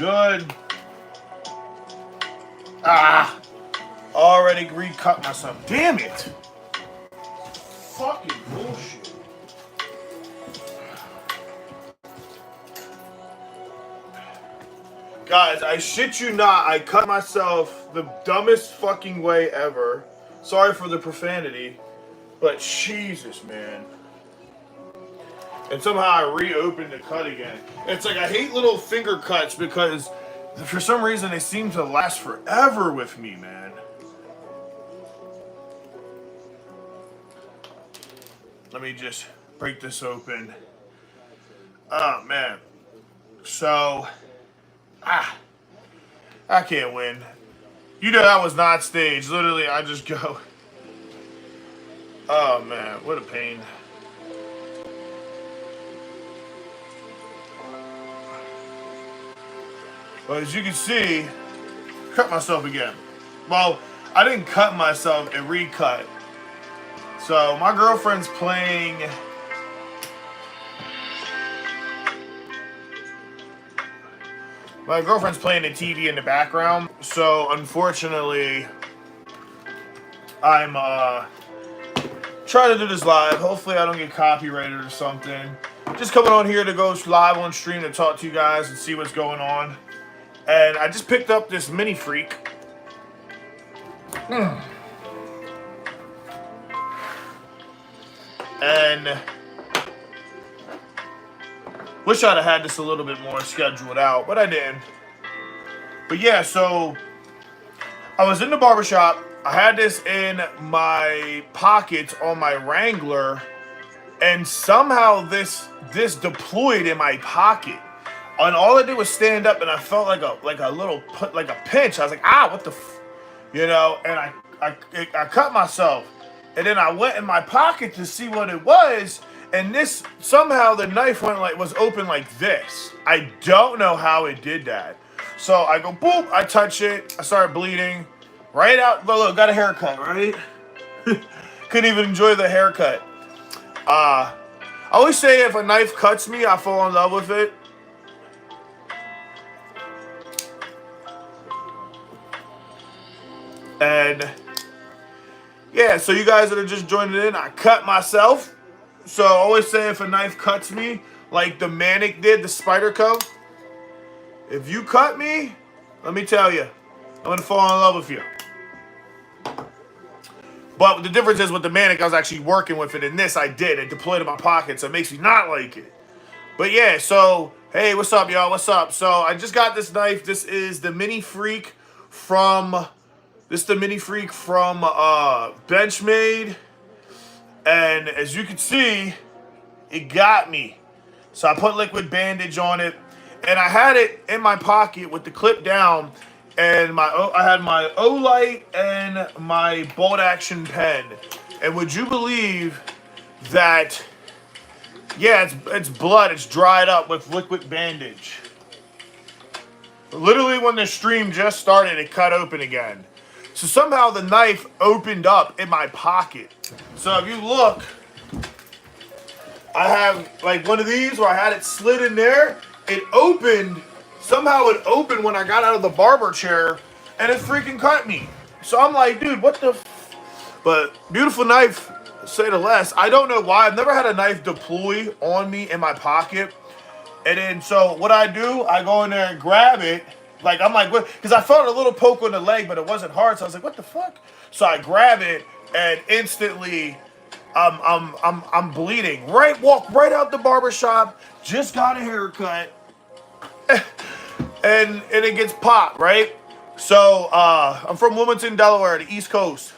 good. Ah, already recut myself. Damn it. Fucking bullshit. Guys, I shit you not, I cut myself the dumbest fucking way ever. Sorry for the profanity, but Jesus, man. And somehow I reopened the cut again. It's like I hate little finger cuts because for some reason they seem to last forever with me, man. Let me just break this open. Oh, man. So, I can't win. You know that was not staged. Literally, I just go. Oh, man. What a pain. But as you can see, cut myself again. Well, I didn't cut myself and recut. So my girlfriend's playing the TV in the background. So unfortunately, I'm trying to do this live. Hopefully I don't get copyrighted or something. Just coming on here to go live on stream to talk to you guys and see what's going on. And I just picked up this mini freak. And wish I'd have had this a little bit more scheduled out, but I didn't. But yeah, so I was in the barbershop. I had this in my pockets on my Wrangler, and somehow this deployed in my pocket. And all I did was stand up, and I felt like a pinch. I was like, what the you know? And I cut myself, and then I went in my pocket to see what it was, and this somehow the knife was open like this. I don't know how it did that. So I go boop, I touch it, I started bleeding, right out. Look, got a haircut, right? Couldn't even enjoy the haircut. I always say if a knife cuts me, I fall in love with it. And yeah, so you guys that are just joining in, I cut myself. So I always say if a knife cuts me, like the Manic did, the Spyderco, if you cut me, let me tell you, I'm going to fall in love with you. But the difference is with the Manic, I was actually working with it. And this I did. It deployed in my pocket, so it makes me not like it. But yeah, so, hey, what's up, y'all? What's up? So I just got this knife. This is the Mini Freek from... Benchmade, and as you can see, it got me. So I put liquid bandage on it, and I had it in my pocket with the clip down, and I had my O-Light and my bolt action pen. And would you believe that? Yeah, it's blood. It's dried up with liquid bandage. Literally, when the stream just started, it cut open again. So somehow the knife opened up in my pocket. So if you look, I have like one of these where I had it slid in there. It opened. Somehow it opened when I got out of the barber chair, and it freaking cut me. So I'm like, dude, what the f? But beautiful knife, say the less. I don't know why. I've never had a knife deploy on me in my pocket. And then so what I do, I go in there and grab it. Like, I'm like, what? Because I felt a little poke on the leg, but it wasn't hard. So I was like, what the fuck? So I grab it, and instantly, I'm bleeding. Walk right out the barbershop. Just got a haircut, and it gets popped, right? So I'm from Wilmington, Delaware, the East Coast.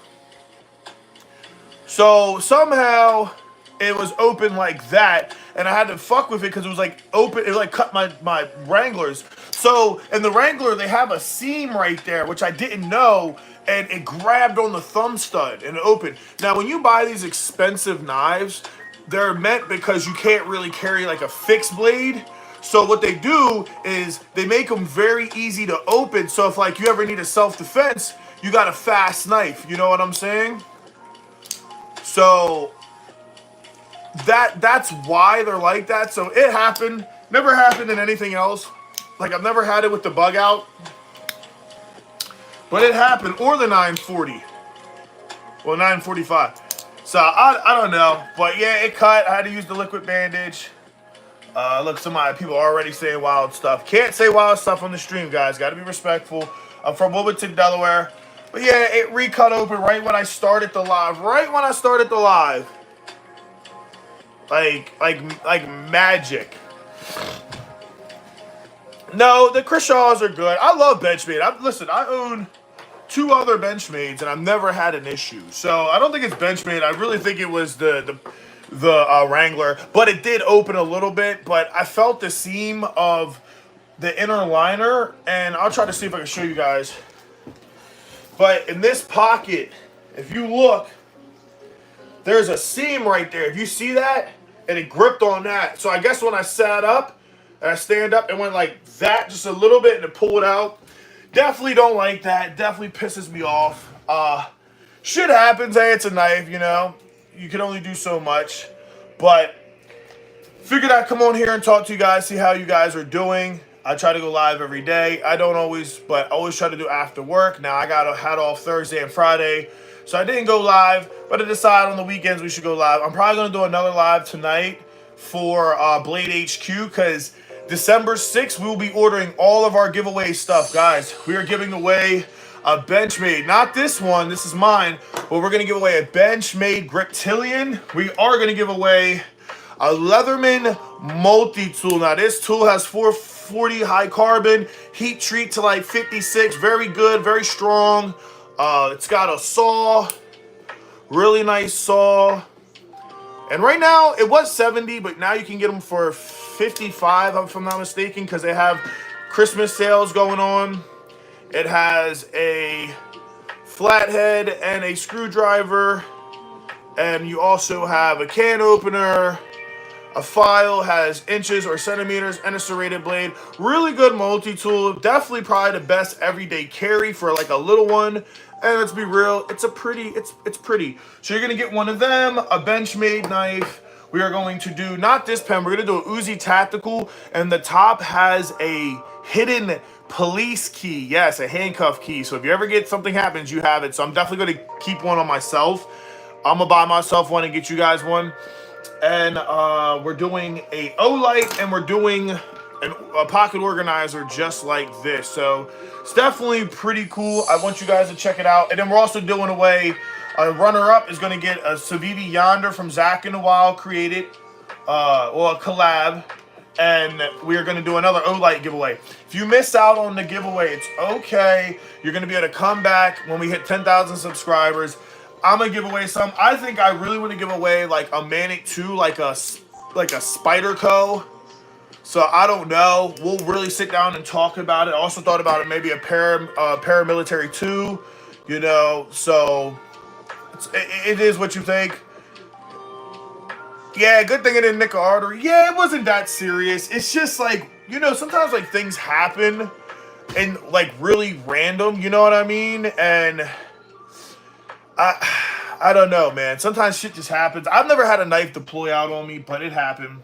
So somehow it was open like that, and I had to fuck with it because it was like open. It like cut my Wranglers. So in the Wrangler, they have a seam right there, which I didn't know, and it grabbed on the thumb stud and it opened. Now, when you buy these expensive knives, they're meant because you can't really carry like a fixed blade. So what they do is they make them very easy to open. So if like you ever need a self-defense, you got a fast knife. You know what I'm saying? So that's why they're like that. So it happened. Never happened in anything else. Like, I've never had it with the bug out. But it happened. Or the 940. Well, 945. So, I don't know. But, yeah, it cut. I had to use the liquid bandage. Look, some of my people are already saying wild stuff. Can't say wild stuff on the stream, guys. Got to be respectful. I'm from Wilmington, Delaware. But, yeah, it recut open right when I started the live. Right when I started the live. Like magic. No, the Kershaws are good. I love Benchmade. Listen, I own 2 other Benchmades, and I've never had an issue. So I don't think it's Benchmade. I really think it was the Wrangler, but it did open a little bit. But I felt the seam of the inner liner, and I'll try to see if I can show you guys. But in this pocket, if you look, there's a seam right there. If you see that, and it gripped on that. So I guess when I sat up and I stand up, it went like that just a little bit and it pulled out. Definitely don't like that. Definitely pisses me off. Shit happens. Hey, it's a knife, you know. You can only do so much. But figured I'd come on here and talk to you guys, see how you guys are doing. I try to go live every day. I don't always, but I always try to do after work. Now I got a hat off Thursday and Friday. So I didn't go live, but I decided on the weekends we should go live. I'm probably going to do another live tonight for Blade HQ because December 6th, we will be ordering all of our giveaway stuff. Guys, we are giving away a Benchmade. Not this one. This is mine. But we're going to give away a Benchmade Griptilian. We are going to give away a Leatherman multi-tool. Now, this tool has 440 high carbon, heat treat to like 56. Very good, very strong. It's got a saw, really nice saw. And right now, it was 70, but now you can get them for 55, if I'm not mistaken, because they have Christmas sales going on. It has a flathead and a screwdriver. And you also have a can opener. A file, has inches or centimeters, and a serrated blade. Really good multi-tool. Definitely probably the best everyday carry for like a little one. And let's be real, it's pretty. So you're gonna get one of them, a Benchmade knife. We are going to do, not this pen, we're gonna do an Uzi Tactical, and the top has a hidden police key. Yes, a handcuff key. So if you ever get something happens, you have it. So I'm definitely gonna keep one on myself. I'm gonna buy myself one and get you guys one. And we're doing a O-Light, and we're doing a pocket organizer just like this. So it's definitely pretty cool. I want you guys to check it out. And then we're also doing away, a runner-up is going to get a Civivi Yonder from Zach in the Wild created, or a collab. And we are going to do another O-Light giveaway. If you miss out on the giveaway, it's okay. You're going to be able to come back when we hit 10,000 subscribers. I'm gonna give away some. I think I really want to give away like a Manic 2, like a Spyderco. So I don't know. We'll really sit down and talk about it. I also thought about it maybe a paramilitary 2. You know, so it is what you think. Yeah, good thing it didn't nick an artery. Yeah, it wasn't that serious. It's just like, you know, sometimes like things happen and like really random. You know what I mean? And I don't know, man. Sometimes shit just happens. I've never had a knife deploy out on me, but it happened.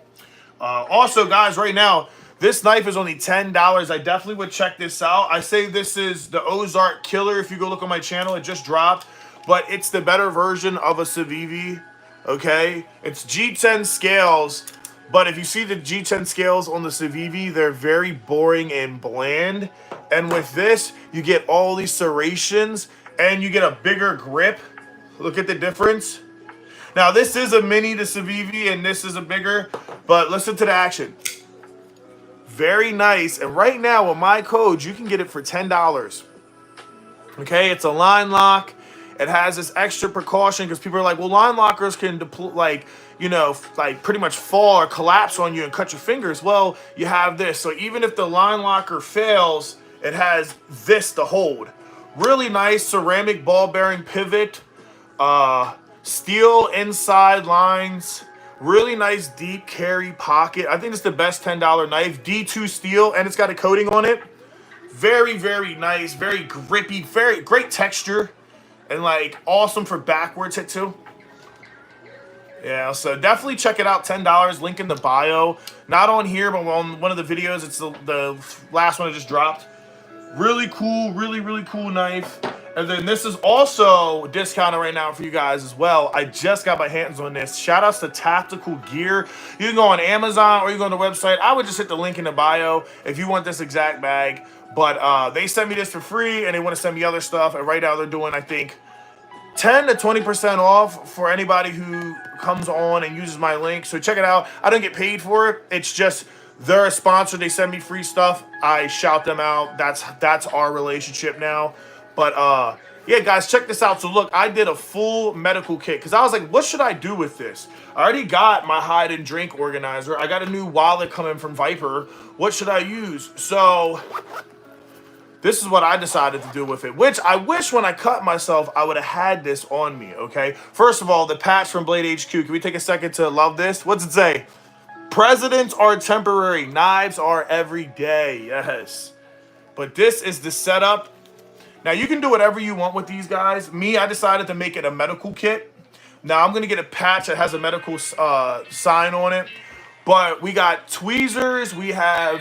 Also, guys, right now, this knife is only $10. I definitely would check this out. I say this is the Ozark Killer. If you go look on my channel, it just dropped. But it's the better version of a Civivi, okay? It's G10 scales. But if you see the G10 scales on the Civivi, they're very boring and bland. And with this, you get all these serrations. And you get a bigger grip. Look at the difference. Now, this is a mini to Civivi, and this is a bigger. But listen to the action. Very nice. And right now, with my code, you can get it for $10. Okay, it's a line lock. It has this extra precaution because people are like, well, line lockers can deploy, like, you know, like pretty much fall or collapse on you and cut your fingers. Well, you have this. So even if the line locker fails, it has this to hold. Really nice ceramic ball bearing pivot, steel inside lines, really nice deep carry pocket. I think it's the best $10 knife. D2 steel, and it's got a coating on it. Very, very nice, very grippy, very great texture, and like awesome for backwards hit too. Yeah, so definitely check it out. $10, link in the bio. Not on here, but on one of the videos. It's the last one I just dropped. Really cool, really cool knife. And then this is also discounted right now for you guys as well. I just got my hands on this. Shout outs to Tactical Gear. You can go on Amazon or you go on the website. I would just hit the link in the bio if you want this exact bag. But they sent me this for free and they want to send me other stuff. And right now they're doing, I think, 10 to 20% off for anybody who comes on and uses my link. So check it out. I don't get paid for it. It's just they're a sponsor. They send me free stuff. I shout them out. That's our relationship now. But yeah, guys, check this out. So look, I did a full medical kit because I was like, what should I do with this? I already got my hide and drink organizer. I got a new wallet coming from Viper. What should I use? So this is what I decided to do with it, which I wish when I cut myself, I would have had this on me, okay? First of all, the patch from Blade HQ. Can we take a second to love this? What's it say? Presidents are temporary. Knives are every day. Yes. But this is the setup. Now, you can do whatever you want with these guys. Me, I decided to make it a medical kit. Now, I'm going to get a patch that has a medical sign on it. But we got tweezers, we have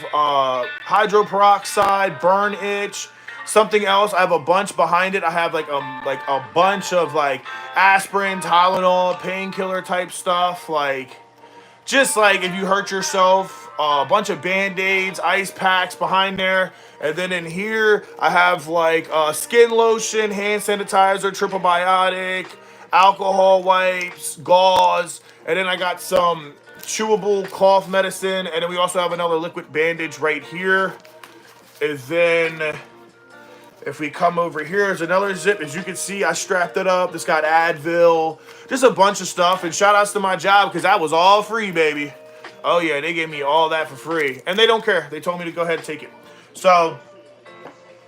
hydroperoxide, burn itch, something else. I have a bunch behind it. I have like a bunch of like aspirin, Tylenol, painkiller type stuff. Like just like if you hurt yourself, a bunch of Band-Aids, ice packs behind there. And then in here, I have like skin lotion, hand sanitizer, triple biotic, alcohol wipes, gauze. And then I got some chewable cough medicine, and then we also have another liquid bandage right here. And then if we come over here, there's another zip. As you can see, I strapped it up. This got Advil, just a bunch of stuff. And shout outs to my job because that was all free, baby. Oh yeah, they gave me all that for free, and they don't care. They told me to go ahead and take it. So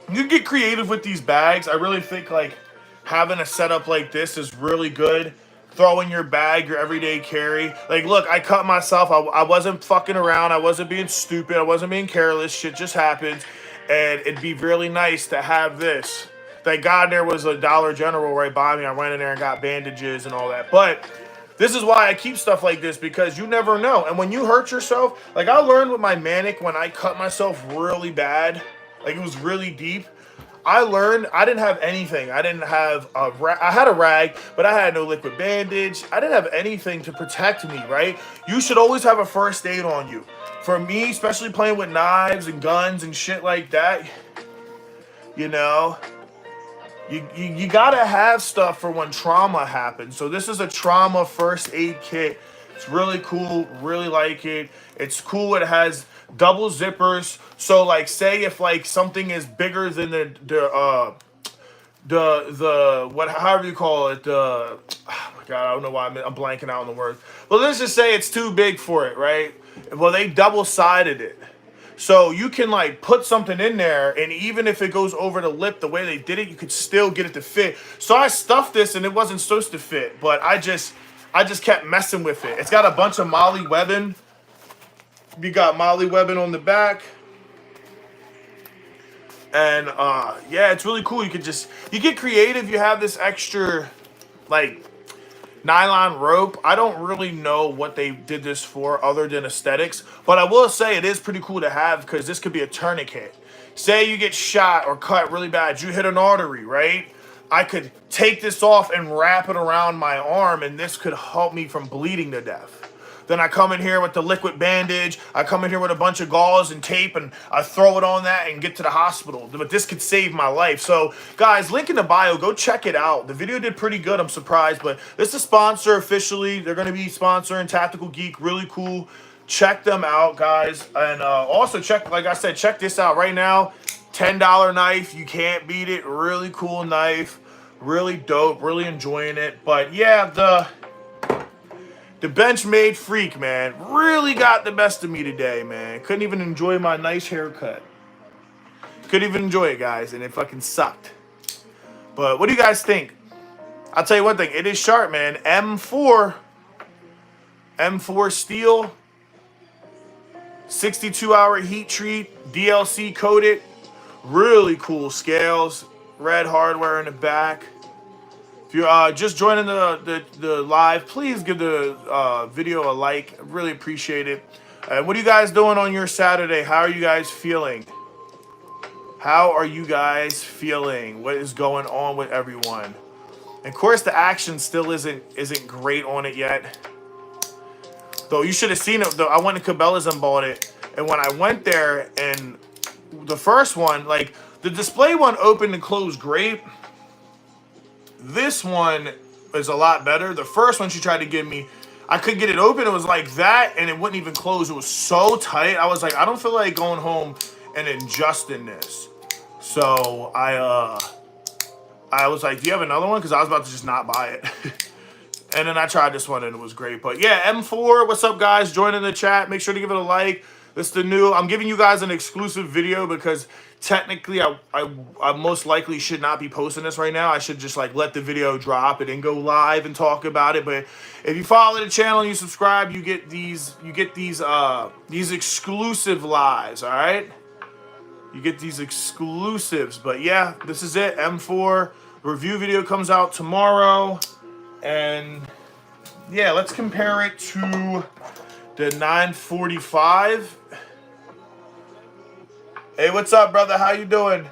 you get creative with these bags. I really think like having a setup like this is really good. Throw in your bag, your everyday carry. Like, look, I cut myself. I wasn't fucking around. I wasn't being stupid. I wasn't being careless. Shit just happens. And it'd be really nice to have this. Thank God there was a Dollar General right by me. I went in there and got bandages and all that. But this is why I keep stuff like this, because you never know. And when you hurt yourself, like I learned with my manic when I cut myself really bad, like it was really deep. I learned I didn't have anything. I didn't have I had a rag, but I had no liquid bandage. I didn't have anything to protect me, right? You should always have a first aid on you. For me, especially playing with knives and guns and shit like that, you know, you gotta have stuff for when trauma happens. So this is a trauma first aid kit. It's really cool, really like it. It's cool. It has double zippers. So like say if like something is bigger than the what, however you call it, oh my God, I don't know why I'm blanking out on the words. But let's just say it's too big for it, right? Well, they double-sided it. So you can like put something in there, and even if it goes over the lip the way they did it, you could still get it to fit. So I stuffed this and it wasn't supposed to fit, but I just kept messing with it. It's got a bunch of Molly webbing. You got Molly webbing on the back. And yeah, it's really cool. You get creative. You have this extra like nylon rope. I don't really know what they did this for other than aesthetics, but I will say it is pretty cool to have because this could be a tourniquet. Say you get shot or cut really bad, you hit an artery, right? I could take this off and wrap it around my arm, and this could help me from bleeding to death. Then I come in here with the liquid bandage. I come in here with a bunch of gauze and tape, and I throw it on that and get to the hospital. But this could save my life. So, guys, link in the bio. Go check it out. The video did pretty good. I'm surprised. But this is a sponsor officially. They're going to be sponsoring Tactical Geek. Really cool. Check them out, guys. And also check, like I said, check this out right now. $10 knife. You can't beat it. Really cool knife. Really dope. Really enjoying it. But, yeah, the Benchmade Freek, man, really got the best of me today, man. Couldn't even enjoy my nice haircut. Couldn't even enjoy it, guys, and it fucking sucked. But what do you guys think? I'll tell you one thing. It is sharp, man. M4 steel, 62-hour heat treat, DLC coated. Really cool scales. Red hardware in the back. If you're just joining the live, please give the video a like. I really appreciate it. And what are you guys doing on your Saturday? How are you guys feeling? How are you guys feeling? What is going on with everyone? And of course, the action still isn't great on it yet. Though you should have seen it. Though I went to Cabela's and bought it, and when I went there, and the first one, like the display one, opened and closed great. This one is a lot better. The first one she tried to give me, I could get it open. It was like that, and it wouldn't even close. It was so tight. I was like, I don't feel like going home and adjusting this. So I was like, do you have another one? Because I was about to just not buy it. And then I tried this one, and it was great. But yeah, M4, what's up, guys? Join in the chat. Make sure to give it a like. This is the new. I'm giving you guys an exclusive video because technically I most likely should not be posting this right now. I should just like let the video drop and then go live and talk about it. But if you follow the channel and you subscribe, you get these exclusive lives, all right? You get these exclusives. But yeah, this is it. M4 review video comes out tomorrow. And yeah, let's compare it to the 945. Hey, what's up, brother? How you doing?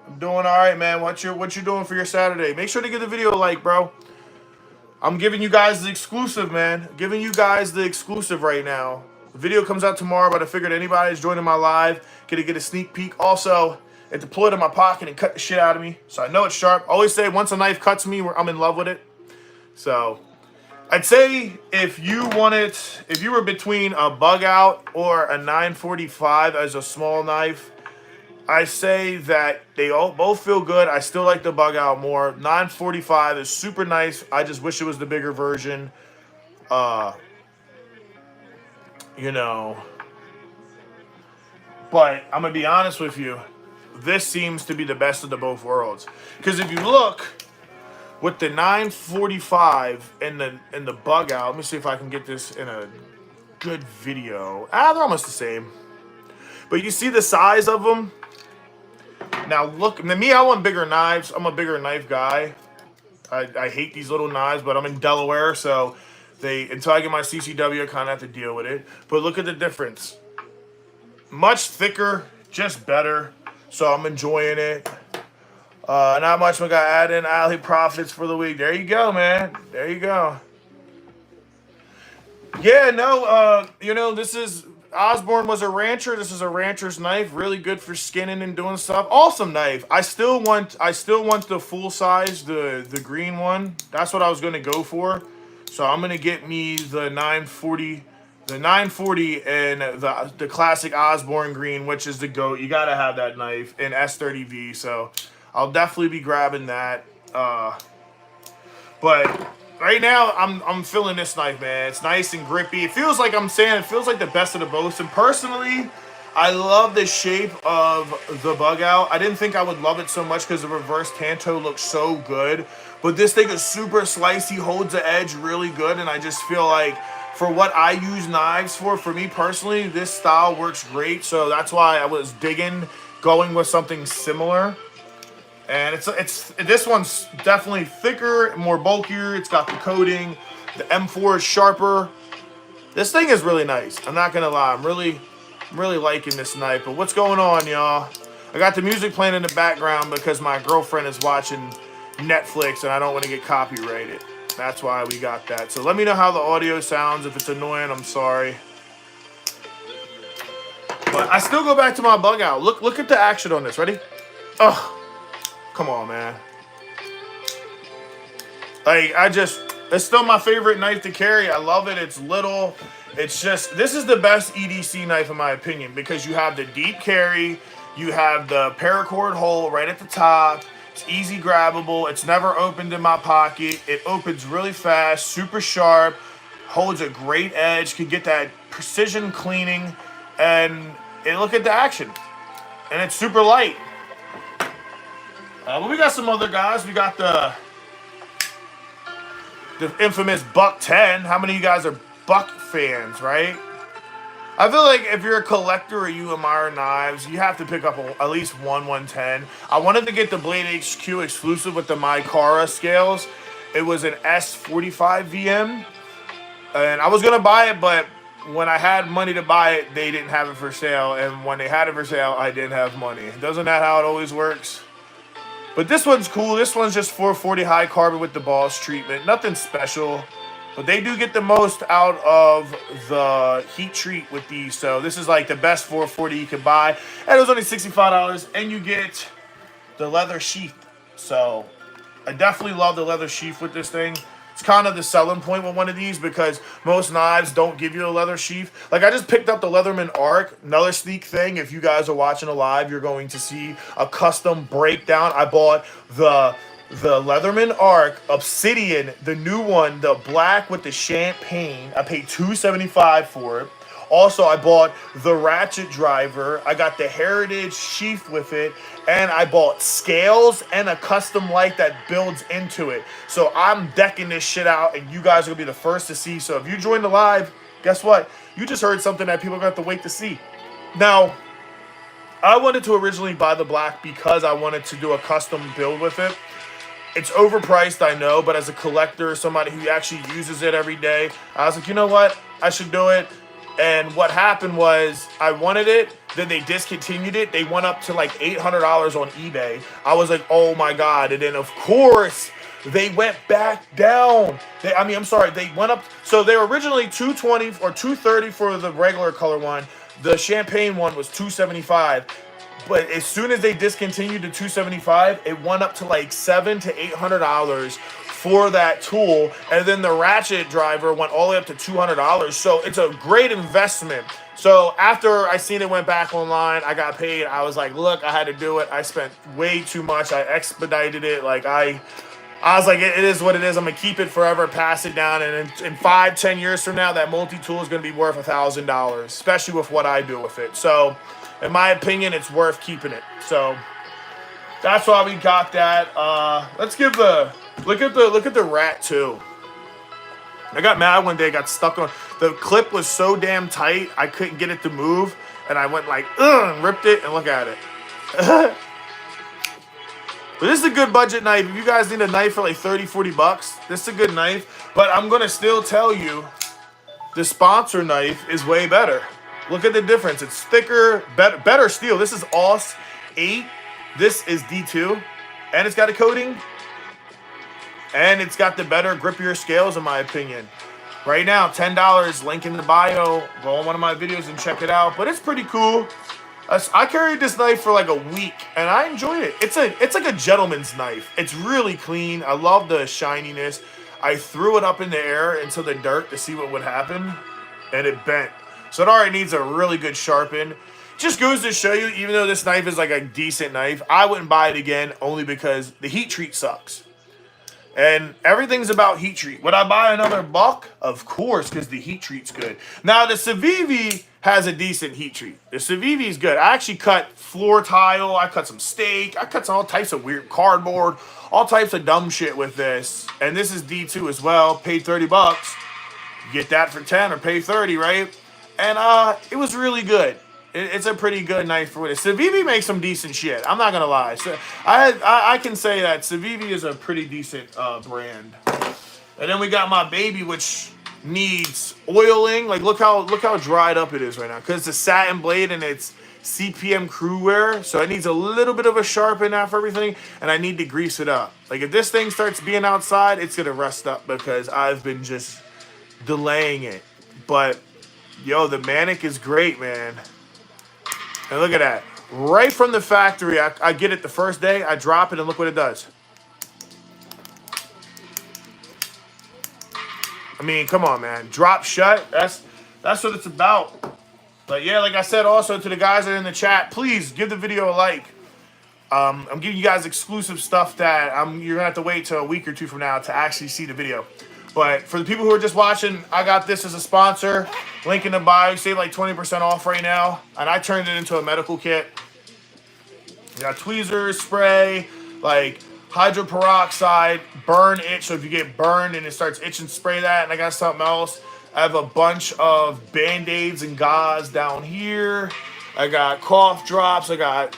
I'm doing all right, man. What you doing for your Saturday? Make sure to give the video a like, bro. I'm giving you guys the exclusive, man. Giving you guys the exclusive right now. The video comes out tomorrow, but I figured anybody's joining my live get a sneak peek. Also, it deployed in my pocket and cut the shit out of me, so I know it's sharp. Always say once a knife cuts me, I'm in love with it. So I'd say if you were between a bug out or a 945 as a small knife, I say that they both feel good. I still like the bug out more. 945 is super nice. I just wish it was the bigger version. You know. But I'm gonna be honest with you. This seems to be the best of the both worlds. Because if you look with the 945 and the bug out, let me see if I can get this in a good video. They're almost the same. But you see the size of them? Now look, me, I want bigger knives. I'm a bigger knife guy. I hate these little knives, but I'm in Delaware, so until I get my CCW, I kind of have to deal with it. But look at the difference. Much thicker, just better. So I'm enjoying it. Not much we got add in alley profits for the week. There you go, man. There you go. Yeah, no, you know, this is Osborne was a rancher. This is a rancher's knife. Really good for skinning and doing stuff. Awesome knife. I still want the full size, the green one. That's what I was gonna go for. So I'm gonna get me the 940. The 940 and the classic Osborne green, which is the GOAT. You gotta have that knife in S30V. So I'll definitely be grabbing that. But right now, I'm feeling this knife, man. It's nice and grippy. It feels like it feels like the best of the both. And personally, I love the shape of the bug out. I didn't think I would love it so much because the reverse tanto looks so good. But this thing is super slicey, holds the edge really good, and I just feel like for what I use knives for me personally, this style works great. So that's why I was digging going with something similar. And this one's definitely thicker, more bulkier. It's got the coating. The M4 is sharper. This thing is really nice. I'm not gonna lie. I'm really liking this knife. But what's going on, y'all? I got the music playing in the background because my girlfriend is watching Netflix and I don't want to get copyrighted. That's why we got that. So let me know how the audio sounds. If it's annoying, I'm sorry. But I still go back to my bug out. Look at the action on this. Ready? Oh. Come on, man. Like, it's still my favorite knife to carry. I love it. It's little. It's just, this is the best EDC knife in my opinion because you have the deep carry. You have the paracord hole right at the top. It's easy grabbable. It's never opened in my pocket. It opens really fast, super sharp, holds a great edge, can get that precision cleaning, and look at the action. And it's super light. But we got some other guys. We got the infamous Buck 10. How many of you guys are Buck fans, right? I feel like if you're a collector or you admire knives, you have to pick up at least one 110. I wanted to get the Blade HQ exclusive with the Mycara scales. It was an S45 VM, and I was gonna buy it, but when I had money to buy it, they didn't have it for sale, and when they had it for sale, I didn't have money. Doesn't that how it always works? But this one's cool. This one's just 440 high carbon with the boss treatment. Nothing special. But they do get the most out of the heat treat with these. So this is like the best 440 you can buy. And it was only $65. And you get the leather sheath. So I definitely love the leather sheath with this thing. It's kind of the selling point with one of these because most knives don't give you a leather sheath. Like I just picked up the Leatherman Arc. Another sneak thing. If you guys are watching a live, you're going to see a custom breakdown. I bought the Leatherman Arc Obsidian, the new one, the black with the champagne. I paid $275 for it. Also, I bought the ratchet driver. I got the heritage sheath with it. And I bought scales and a custom light that builds into it. So I'm decking this shit out, and you guys are going to be the first to see. So if you join the live, guess what? You just heard something that people are going to have to wait to see. Now, I wanted to originally buy the black because I wanted to do a custom build with it. It's overpriced, I know, but as a collector, somebody who actually uses it every day, I was like, you know what? I should do it. And what happened was I wanted it, then they discontinued it. They went up to like $800 on eBay. I was like, oh my God. And then of course, they went back down. They went up. So they were originally $220 or $230 for the regular color one. The champagne one was $275. But as soon as they discontinued the $275, it went up to like $700 to $800 for that tool. And then the ratchet driver went all the way up to $200. So it's a great investment. So after I seen it went back online, I got paid. I was like, look, I had to do it. I spent way too much. I expedited it. Like I was like, it is what it is. I'm going to keep it forever, pass it down. And in 5-10 years from now, that multi-tool is going to be worth $1,000, especially with what I do with it. So in my opinion, it's worth keeping it. So that's why we got that. Let's give look at the rat too. I got mad one day, got stuck on the clip was so damn tight I couldn't get it to move, and I went like and ripped it, and look at it. But this is a good budget knife. If you guys need a knife for like 30-40 bucks, this is a good knife. But I'm gonna still tell you, the sponsor knife is way better. Look at the difference. It's thicker, better steel. This is AUS 8. This is D2. And it's got a coating. And it's got the better, grippier scales, in my opinion. Right now, $10. Link in the bio. Go on one of my videos and check it out. But it's pretty cool. I carried this knife for like a week, and I enjoyed it. It's like a gentleman's knife. It's really clean. I love the shininess. I threw it up in the air into the dirt to see what would happen, and it bent. So it already needs a really good sharpen. Just goes to show you, even though this knife is like a decent knife, I wouldn't buy it again only because the heat treat sucks. And everything's about heat treat. Would I buy another Buck? Of course, because the heat treat's good. Now, the Civivi has a decent heat treat. The Civivi is good. I actually cut floor tile. I cut some steak. I cut some all types of weird cardboard. All types of dumb shit with this. And this is D2 as well. Paid 30 bucks. Get that for 10 or pay 30, right? And it was really good. It's a pretty good knife for it. Civivi makes some decent shit. I'm not gonna lie. So I can say that Civivi is a pretty decent brand. And then we got my baby, which needs oiling. Like look how dried up it is right now. Because it's a satin blade and it's CPM crew wear, so it needs a little bit of a sharpen after everything, and I need to grease it up. Like if this thing starts being outside, it's gonna rust up because I've been just delaying it. But yo, the Manic is great, man. And look at that. Right from the factory, I get it the first day, I drop it, and look what it does. I mean, come on, man. Drop shut. That's what it's about. But yeah, like I said also to the guys that are in the chat, please give the video a like. I'm giving you guys exclusive stuff that you're going to have to wait till a week or two from now to actually see the video. But for the people who are just watching, I got this as a sponsor. Link in the bio. Save like 20% off right now. And I turned it into a medical kit. You got tweezers, spray, like hydroperoxide, burn itch. So if you get burned and it starts itching, spray that. And I got something else. I have a bunch of Band-Aids and gauze down here. I got cough drops. I got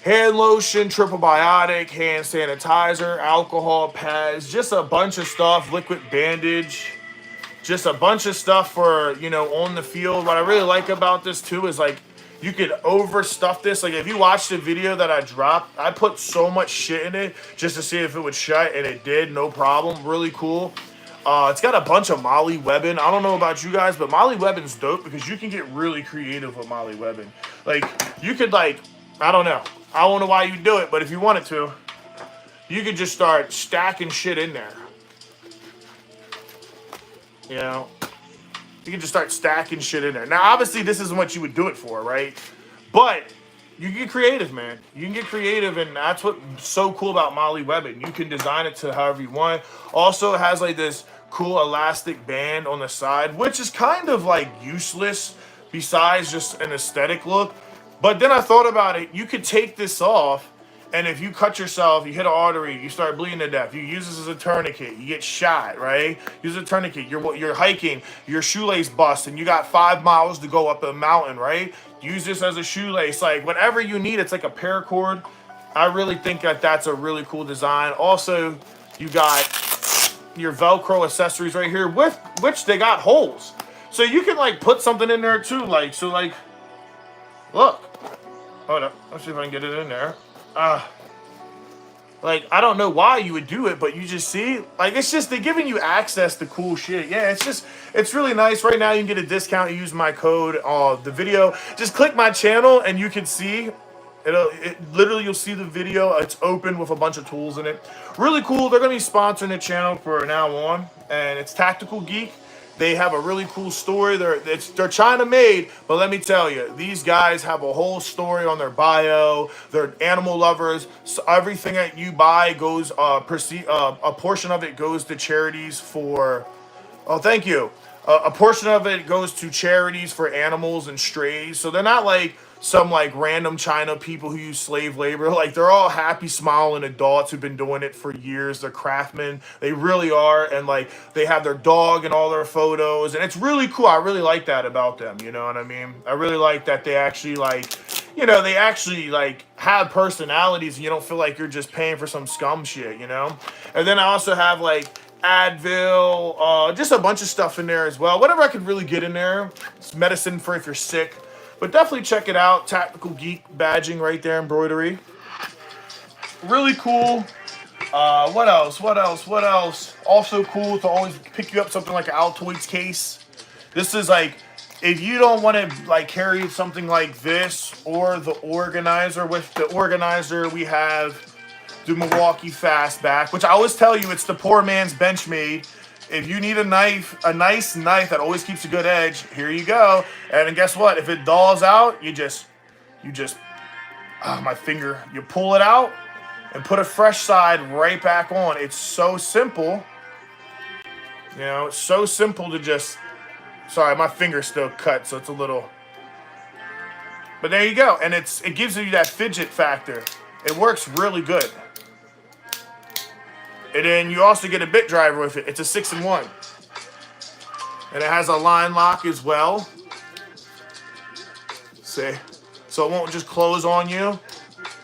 hand lotion, triple biotic, hand sanitizer, alcohol pads, just a bunch of stuff, liquid bandage, just a bunch of stuff for, you know, on the field. What I really like about this too is like you could overstuff this. Like if you watch the video that I dropped, I put so much shit in it just to see if it would shut, and it did, no problem. Really cool. It's got a bunch of Molly webbing. I don't know about you guys, but Molly webbing's dope because you can get really creative with Molly webbing. Like you could like, I don't know. I don't know why you do it, but if you wanted to, you could just start stacking shit in there. You know, you can just start stacking shit in there. Now, obviously, this isn't what you would do it for, right? But you can get creative, man. You can get creative, and that's what's so cool about Molly webbing. You can design it to however you want. Also, it has like this cool elastic band on the side, which is kind of like useless besides just an aesthetic look. But then I thought about it. You could take this off, and if you cut yourself, you hit an artery, you start bleeding to death. You use this as a tourniquet. You get shot, right? Use a tourniquet. You're hiking. Your shoelace bust, and you got 5 miles to go up a mountain, right? Use this as a shoelace. Like whatever you need, it's like a paracord. I really think that that's a really cool design. Also, you got your Velcro accessories right here, with which they got holes, so you can like put something in there too. Like so, like look. Hold up. Let's see if I can get it in there. Like, I don't know why you would do it, but you just see, like, it's just, they're giving you access to cool shit. Yeah, it's just, it's really nice. Right now, you can get a discount. You use my code, the video. Just click my channel, and you can see, literally, you'll see the video. It's open with a bunch of tools in it. Really cool. They're going to be sponsoring the channel for now on, and it's Tactical Geek. They have a really cool story. They're China made, but let me tell you, these guys have a whole story on their bio. They're animal lovers. So everything that you buy goes, a portion of it goes to charities for. Oh, thank you. A portion of it goes to charities for animals and strays. So they're not like some like random China people who use slave labor. Like they're all happy, smiling adults who've been doing it for years. They're craftsmen. They really are. And like they have their dog and all their photos. And it's really cool. I really like that about them. You know what I mean? I really like that they actually like, you know, they actually like have personalities, and you don't feel like you're just paying for some scum shit, you know? And then I also have like Advil, just a bunch of stuff in there as well. Whatever I could really get in there. It's medicine for if you're sick. But definitely check it out. Tactical Geek badging right there, embroidery. Really cool. What else? What else? What else? Also cool to always pick you up something like an Altoids case. This is like, if you don't want to like carry something like this or the organizer, with the organizer we have the Milwaukee Fastback, which I always tell you, it's the poor man's Benchmade. If you need a knife, a nice knife that always keeps a good edge, here you go. And then guess what? If it dulls out, you just, my finger, you pull it out and put a fresh side right back on. It's so simple. You know, it's so simple to just, sorry, my finger's still cut, so it's a little, but there you go. And it gives you that fidget factor. It works really good. And then you also get a bit driver with it. It's a 6-in-1. And it has a line lock as well. See? So it won't just close on you.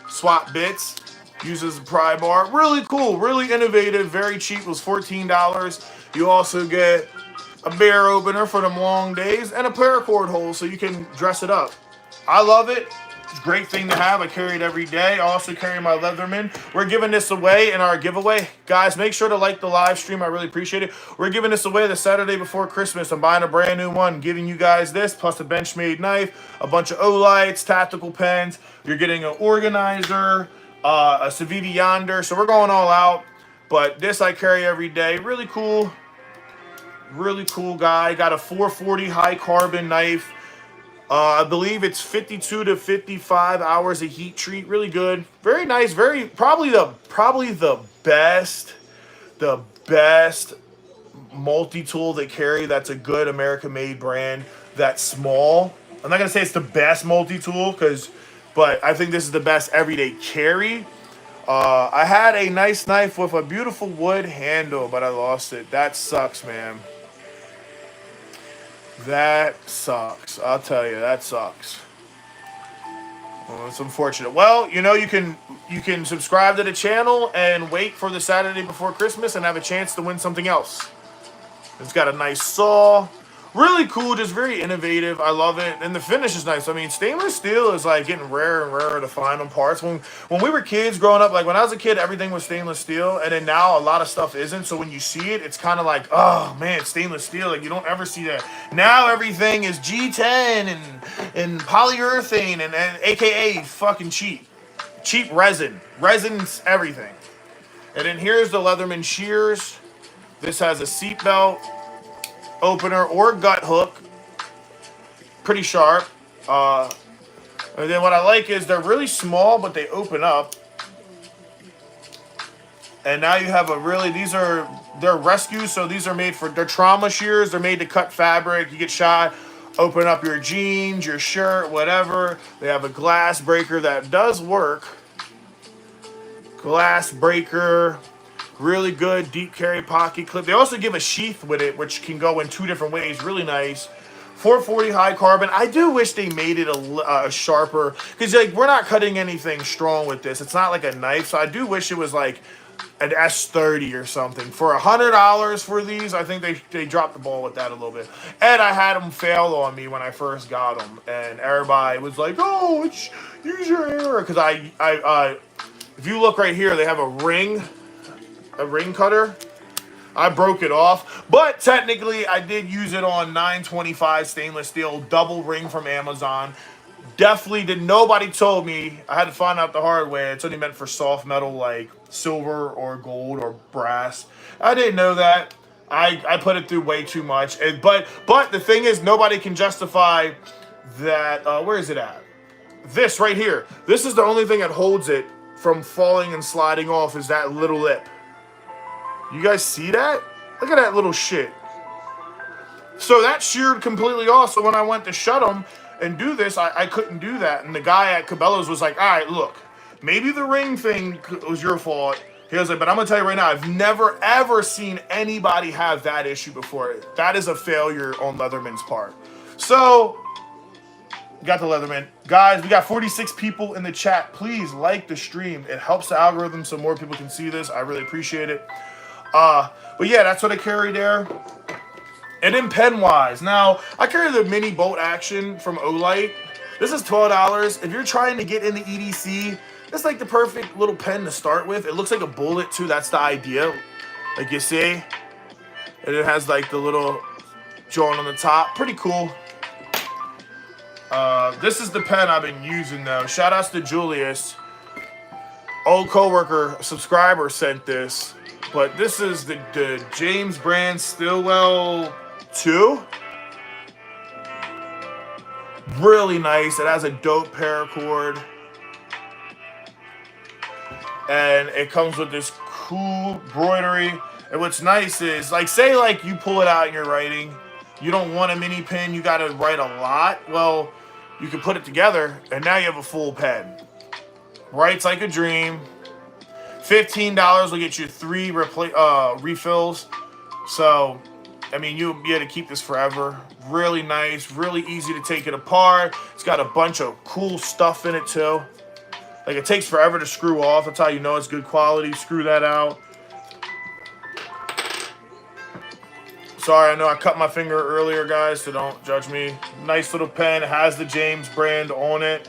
Swap bits. Uses a pry bar. Really cool. Really innovative. Very cheap. It was $14. You also get a bear opener for them long days and a paracord hole so you can dress it up. I love it. It's a great thing to have. I carry it every day. I also carry my Leatherman. We're giving this away in our giveaway. Guys, make sure to like the live stream. I really appreciate it. We're giving this away the Saturday before Christmas. I'm buying a brand new one, giving you guys this, plus a Benchmade knife, a bunch of O-lights, tactical pens. You're getting an organizer, a Civivi Yonder. So we're going all out. But this I carry every day. Really cool. Really cool guy. Got a 440 high carbon knife. I believe it's 52 to 55 hours of heat treat. Really good. Very nice. Very probably the best multi-tool they carry. That's a good American-made brand. That's small. I'm not gonna say it's the best multi-tool but I think this is the best everyday carry. I had a nice knife with a beautiful wood handle, but I lost it. That sucks, man. That sucks. I'll tell you, that sucks. Well, it's unfortunate. Well, you know, you can subscribe to the channel and wait for the Saturday before Christmas and have a chance to win something else. It's got a nice saw. Really cool, just very innovative. I love it. And the finish is nice. I mean, stainless steel is like getting rarer and rarer to find on parts. When we were kids growing up, like when I was a kid, everything was stainless steel. And then now a lot of stuff isn't. So when you see it, it's kind of like, oh man, stainless steel. Like you don't ever see that. Now everything is G10 and polyurethane and AKA fucking cheap. Cheap resin. Resin's everything. And then here's the Leatherman shears. This has a seat belt opener or gut hook, pretty sharp. And then what I like is they're really small, but they open up. And now you have a really, they're rescues, so these are made for, they're trauma shears. They're made to cut fabric. You get shot, open up your jeans, your shirt, whatever. They have a glass breaker that does work. Glass breaker. Really good deep carry pocket clip. They also give a sheath with it, which can go in 2 different ways. Really nice. 440 high carbon. I do wish they made it a sharper, because like we're not cutting anything strong with this. It's not like a knife, so I do wish it was like an S30 or something. For $100 for these, I think they dropped the ball with that a little bit. And I had them fail on me when I first got them, and everybody was like, "Oh, it's user error," because if you look right here, they have a ring cutter. I broke it off, but technically I did use it on 925 stainless steel double ring from Amazon. Definitely did. Nobody told me. I had to find out the hard way. It's only meant for soft metal like silver or gold or brass. I didn't know that. I put it through way too much. But the thing is, nobody can justify that. Where is it at? This right here. This is the only thing that holds it from falling and sliding off, is that little lip. You guys see that? Look at that little shit. So that sheared completely off. So when I went to shut them and do this, I couldn't do that. And the guy at Cabela's was like, all right, look, maybe the ring thing was your fault. He was like, but I'm going to tell you right now, I've never, ever seen anybody have that issue before. That is a failure on Leatherman's part. So, got the Leatherman. Guys, we got 46 people in the chat. Please like the stream. It helps the algorithm so more people can see this. I really appreciate it. But yeah, that's what I carry there. And then pen-wise, now I carry the mini bolt action from Olight. This is $12. If you're trying to get into EDC, it's like the perfect little pen to start with. It looks like a bullet too. That's the idea, like you see. And it has like the little joint on the top. Pretty cool. This is the pen I've been using though. Shout outs to Julius. Old coworker, subscriber sent this. But this is the James brand Stillwell 2. Really nice. It has a dope paracord. And it comes with this cool embroidery. And what's nice is, like, say like you pull it out and you're writing. You don't want a mini pen. You got to write a lot. Well, you can put it together and now you have a full pen. Writes like a dream. $15 will get you 3 refills. So, I mean, you'll be able to keep this forever. Really nice, really easy to take it apart. It's got a bunch of cool stuff in it too. Like, it takes forever to screw off. That's how you know it's good quality. Screw that out. Sorry, I know I cut my finger earlier, guys, so don't judge me. Nice little pen. It has the James brand on it.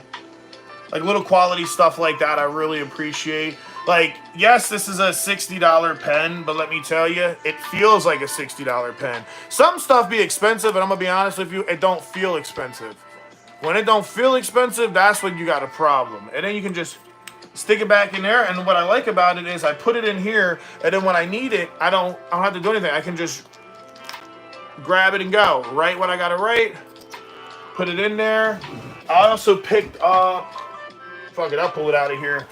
Like, little quality stuff like that I really appreciate. Like, yes, this is a $60 pen, but let me tell you, it feels like a $60 pen. Some stuff be expensive, and I'm going to be honest with you, it don't feel expensive. When it don't feel expensive, that's when you got a problem. And then you can just stick it back in there, and what I like about it is I put it in here, and then when I need it, I don't have to do anything. I can just grab it and go. Write what I got to write, put it in there. I also picked up, fuck it, I'll pull it out of here.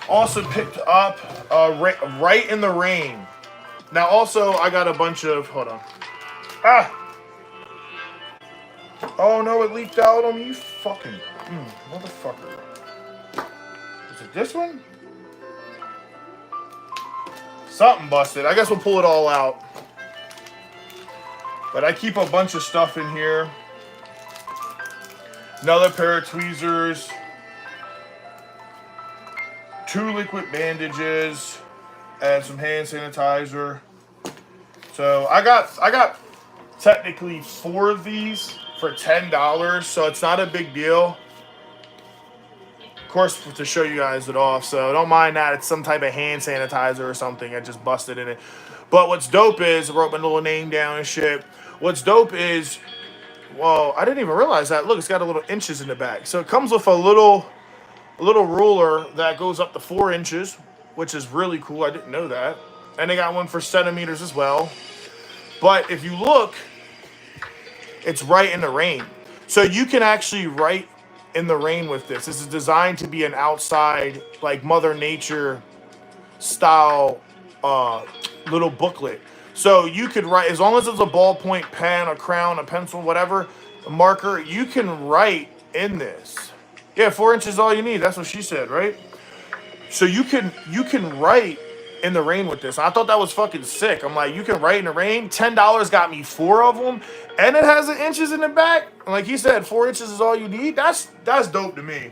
Also picked up Right in the Rain. Now also I got a bunch of, hold on. Oh no, it leaked out on me, you fucking motherfucker. Is it this one? Something busted. I guess we'll pull it all out. But I keep a bunch of stuff in here. Another pair of tweezers. 2 liquid bandages. And some hand sanitizer. So I got technically 4 of these for $10, so it's not a big deal. Of course, to show you guys it off, so don't mind that. It's some type of hand sanitizer or something. I just busted in it. But what's dope is, I wrote my little name down and shit. What's dope is, well, I didn't even realize that. Look, it's got a little inches in the back. So it comes with a little ruler that goes up to 4 inches, which is really cool. I didn't know that. And they got one for centimeters as well. But if you look, it's right in the rain. So you can actually write in the rain with this. This is designed to be an outside, like Mother Nature style little booklet. So you could write, as long as it's a ballpoint pen, a crayon, a pencil, whatever, a marker, you can write in this. Yeah, 4 inches is all you need. That's what she said, right? So you can write in the rain with this. I thought that was fucking sick. I'm like, you can write in the rain. $10 got me 4 of them, and it has the inches in the back. Like he said, 4 inches is all you need. That's dope to me.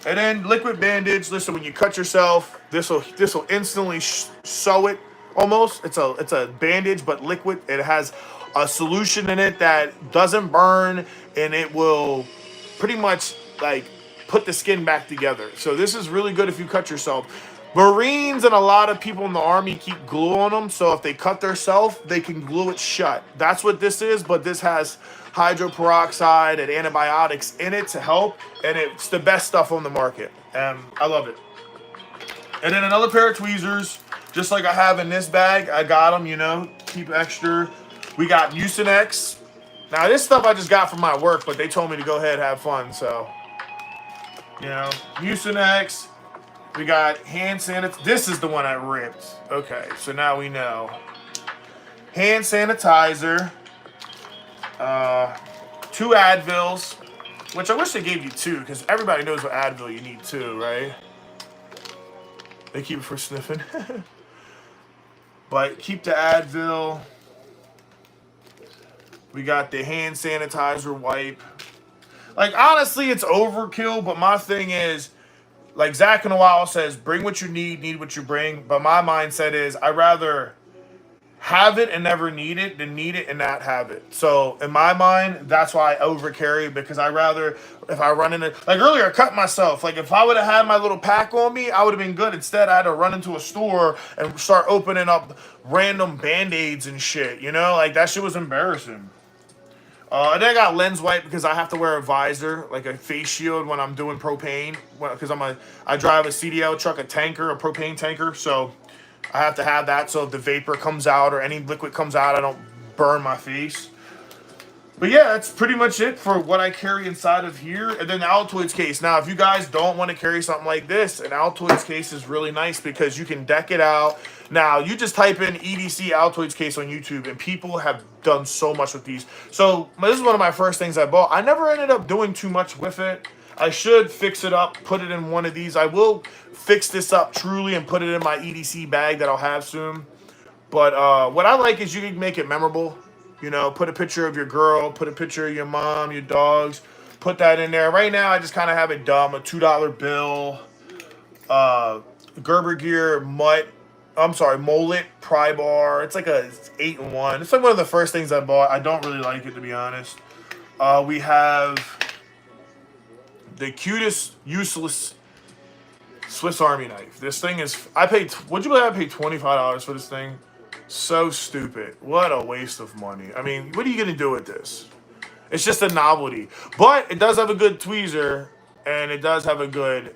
And then liquid bandage. Listen, when you cut yourself, this will instantly sew it. Almost, it's a bandage, but liquid. It has a solution in it that doesn't burn, and it will pretty much like put the skin back together. So this is really good if you cut yourself. Marines and a lot of people in the Army keep glue on them, so if they cut themselves, they can glue it shut. That's what this is, but this has hydroperoxide and antibiotics in it to help, and it's the best stuff on the market, and I love it. And then another pair of tweezers, just like I have in this bag. I got them, you know, keep extra. We got Mucinex. Now, this stuff I just got from my work, but they told me to go ahead and have fun, so, you know, Mucinex. We got hand sanitizer. This is the one I ripped. Okay, so now we know. Hand sanitizer. 2 Advils, which I wish they gave you 2, because everybody knows what Advil you need 2, right? They keep it for sniffing. But keep the Advil. We got the hand sanitizer wipe. Like, honestly, it's overkill, but my thing is, like Zach in a while says, bring what you need what you bring. But my mindset is, I'd rather have it and never need it than need it and not have it. So in my mind, that's why I overcarry, because I rather, if I run into, like earlier, I cut myself. Like if I would have had my little pack on me, I would have been good. Instead, I had to run into a store and start opening up random Band-Aids and shit. You know, like that shit was embarrassing. And then I got lens wipe because I have to wear a visor, like a face shield when I'm doing propane. Because I drive a CDL truck, a propane tanker. So I have to have that so if the vapor comes out or any liquid comes out, I don't burn my face. But yeah, that's pretty much it for what I carry inside of here. And then the Altoids case. Now, if you guys don't want to carry something like this, an Altoids case is really nice because you can deck it out. Now, you just type in EDC Altoids case on YouTube, and people have done so much with these. So this is one of my first things I bought. I never ended up doing too much with it. I should fix it up, put it in one of these. I will fix this up truly and put it in my EDC bag that I'll have soon. But what I like is you can make it memorable. You know, put a picture of your girl, put a picture of your mom, your dogs, put that in there. Right now, I just kind of have it dumb. A $2 bill, Gerber Gear, Molet pry bar. It's like a 8-in-1. It's like one of the first things I bought. I don't really like it, to be honest. We have the cutest, useless Swiss Army knife. This thing is, would you believe I paid $25 for this thing? So stupid. What a waste of money. I mean, what are you going to do with this? It's just a novelty. But it does have a good tweezer, and it does have a good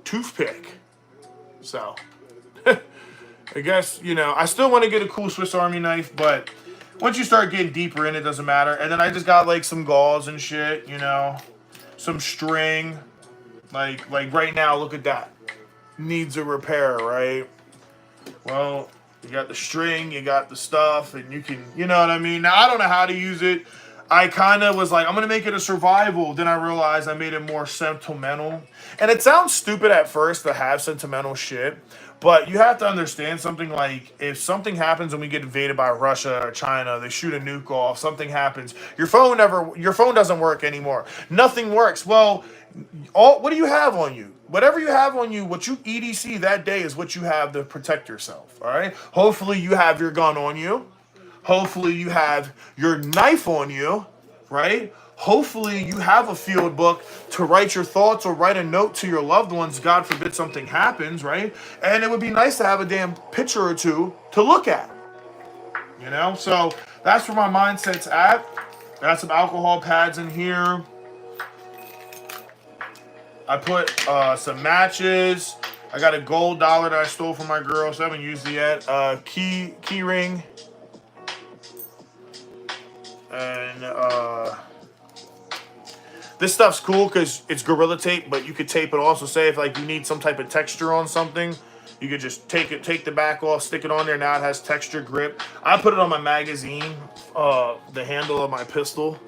toothpick. So, I guess, you know, I still want to get a cool Swiss Army knife, but once you start getting deeper in, it doesn't matter. And then I just got, like, some gauze and shit, you know, some string. Like right now, look at that. Needs a repair, right? Well, you got the string, you got the stuff, and you can, you know what I mean? Now, I don't know how to use it. I kind of was like, I'm going to make it a survival. Then I realized I made it more sentimental. And it sounds stupid at first to have sentimental shit. But you have to understand something like if something happens and we get invaded by Russia or China, they shoot a nuke off, something happens, your phone doesn't work anymore. Nothing works. Well, what do you have on you? Whatever you have on you, what you EDC that day is what you have to protect yourself. All right. Hopefully you have your gun on you. Hopefully you have your knife on you, right? Hopefully you have a field book to write your thoughts or write a note to your loved ones. God forbid something happens, right? And it would be nice to have a damn picture or two to look at, you know? So that's where my mindset's at. Got some alcohol pads in here. I put some matches. I got a gold dollar that I stole from my girl, so I haven't used it yet. Key ring. And this stuff's cool because it's Gorilla Tape, but you could tape it also. Say if like you need some type of texture on something, you could just take the back off, stick it on there. Now it has texture grip. I put it on my magazine, the handle of my pistol.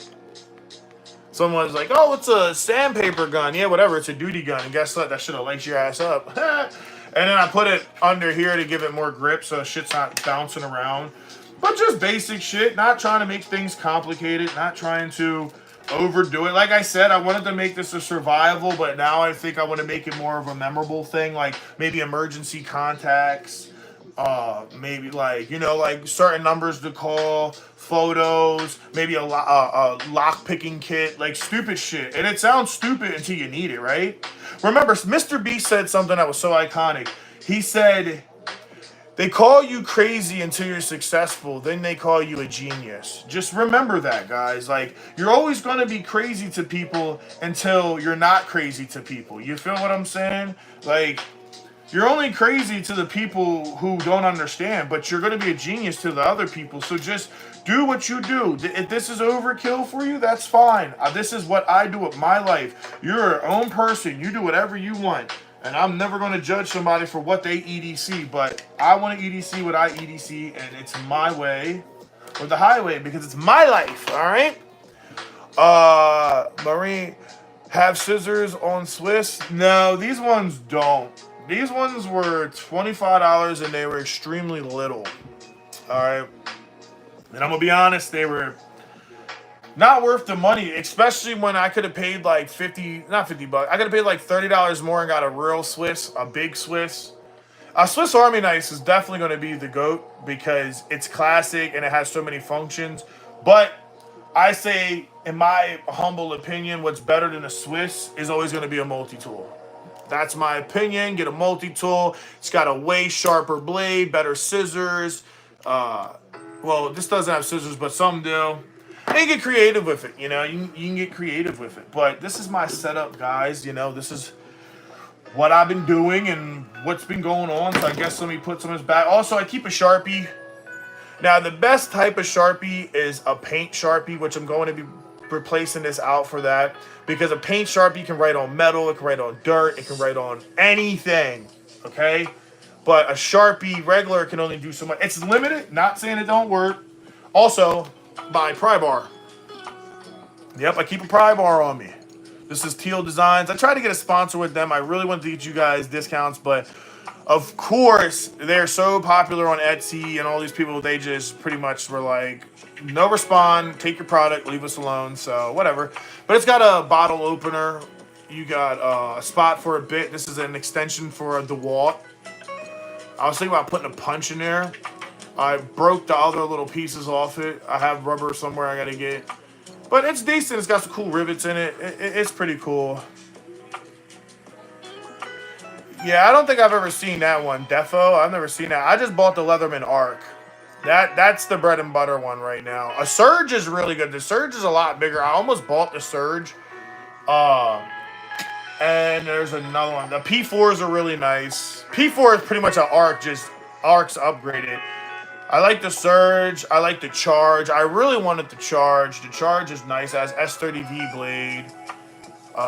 Someone's like, oh, it's a sandpaper gun. Yeah, whatever, it's a duty gun. And guess what? That should have lights your ass up. And then I put it under here to give it more grip so shit's not bouncing around. But just basic shit, not trying to make things complicated, not trying to overdo it. Like I said, I wanted to make this a survival, but now I think I want to make it more of a memorable thing, like maybe emergency contacts, maybe like, you know, like certain numbers to call, photos, maybe a lock picking kit, like stupid shit. And it sounds stupid until you need it, right? Remember, Mr. B said something that was so iconic. He said, they call you crazy until you're successful, then they call you a genius. Just remember that, guys. Like, you're always going to be crazy to people until you're not crazy to people. You feel what I'm saying? Like, you're only crazy to the people who don't understand, but you're going to be a genius to the other people. So just do what you do. If this is overkill for you, that's fine. This is what I do with my life. You're your own person. You do whatever you want. And I'm never going to judge somebody for what they EDC, but I want to EDC what I EDC, and it's my way or the highway because it's my life, all right? Marie, have scissors on Swiss? No, these ones don't. These ones were $25 and they were extremely little, all right? And I'm going to be honest, they were not worth the money, especially when I could have paid like not 50 bucks. I could have paid like $30 more and got a real Swiss, a big Swiss. A Swiss Army knife is definitely going to be the GOAT because it's classic and it has so many functions. But I say, in my humble opinion, what's better than a Swiss is always going to be a multi-tool. That's my opinion. Get a multi-tool. It's got a way sharper blade, better scissors. Well, this doesn't have scissors, but some do. And you get creative with it, you know. You can get creative with it. But this is my setup, guys. You know, this is what I've been doing and what's been going on. So I guess let me put some of this back. Also, I keep a Sharpie. Now, the best type of Sharpie is a paint Sharpie, which I'm going to be replacing this out for that. Because a paint Sharpie can write on metal, it can write on dirt, it can write on anything, okay? But a Sharpie regular can only do so much. It's limited, not saying it don't work. Also, my pry bar. Yep, I keep a pry bar on me. This is Teal Designs. I tried to get a sponsor with them. I really wanted to get you guys discounts, but of course, they're so popular on Etsy and all these people, they just pretty much were like, no respond, take your product, leave us alone, so whatever. But it's got a bottle opener. You got a spot for a bit. This is an extension for a DeWalt. I was thinking about putting a punch in there. I broke the other little pieces off it. I have rubber somewhere I gotta get. But it's decent. It's got some cool rivets in it. It's pretty cool. Yeah, I don't think I've ever seen that one. Defo, I've never seen that. I just bought the Leatherman Arc. That's the bread and butter one right now. A Surge is really good. The Surge is a lot bigger. I almost bought the Surge. And there's another one. The P4s are really nice. P4 is pretty much an Arc, just Arc's upgraded. I like the Surge. I like the Charge. I really wanted the Charge. The Charge is nice. It has S30V blade.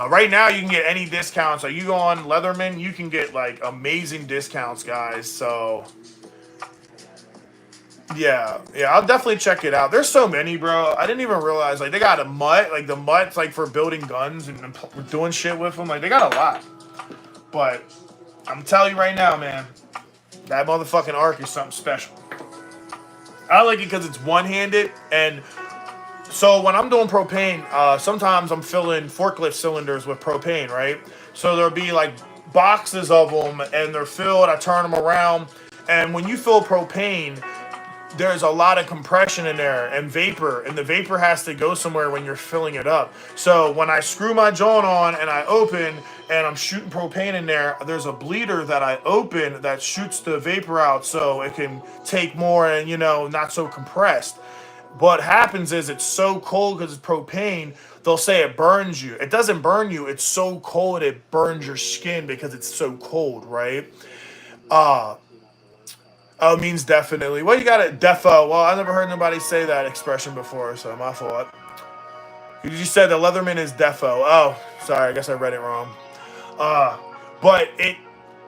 Right now, you can get any discounts. Like, you go on Leatherman, you can get, like, amazing discounts, guys. So, Yeah, yeah, I'll definitely check it out. There's so many, bro. I didn't even realize like they got a mutt, like the mutt's like for building guns and doing shit with them. Like they got a lot. But I'm telling you right now, man, that motherfucking arc is something special. I like it because it's one-handed, and so when I'm doing propane, sometimes I'm filling forklift cylinders with propane, right? So there'll be like boxes of them, and they're filled. I turn them around, and when you fill propane, there's a lot of compression in there and vapor, and the vapor has to go somewhere when you're filling it up. So when I screw my joint on and I open and I'm shooting propane in there, there's a bleeder that I open that shoots the vapor out so it can take more and, not so compressed. What happens is it's so cold because it's propane, they'll say it burns you. It doesn't burn you, it's so cold it burns your skin because it's so cold, right? Uh, Oh, it means definitely. Well, you got it, defo. Well, I never heard nobody say that expression before, so my fault. You said that Leatherman is defo. Oh, sorry, I guess I read it wrong. Uh, but it,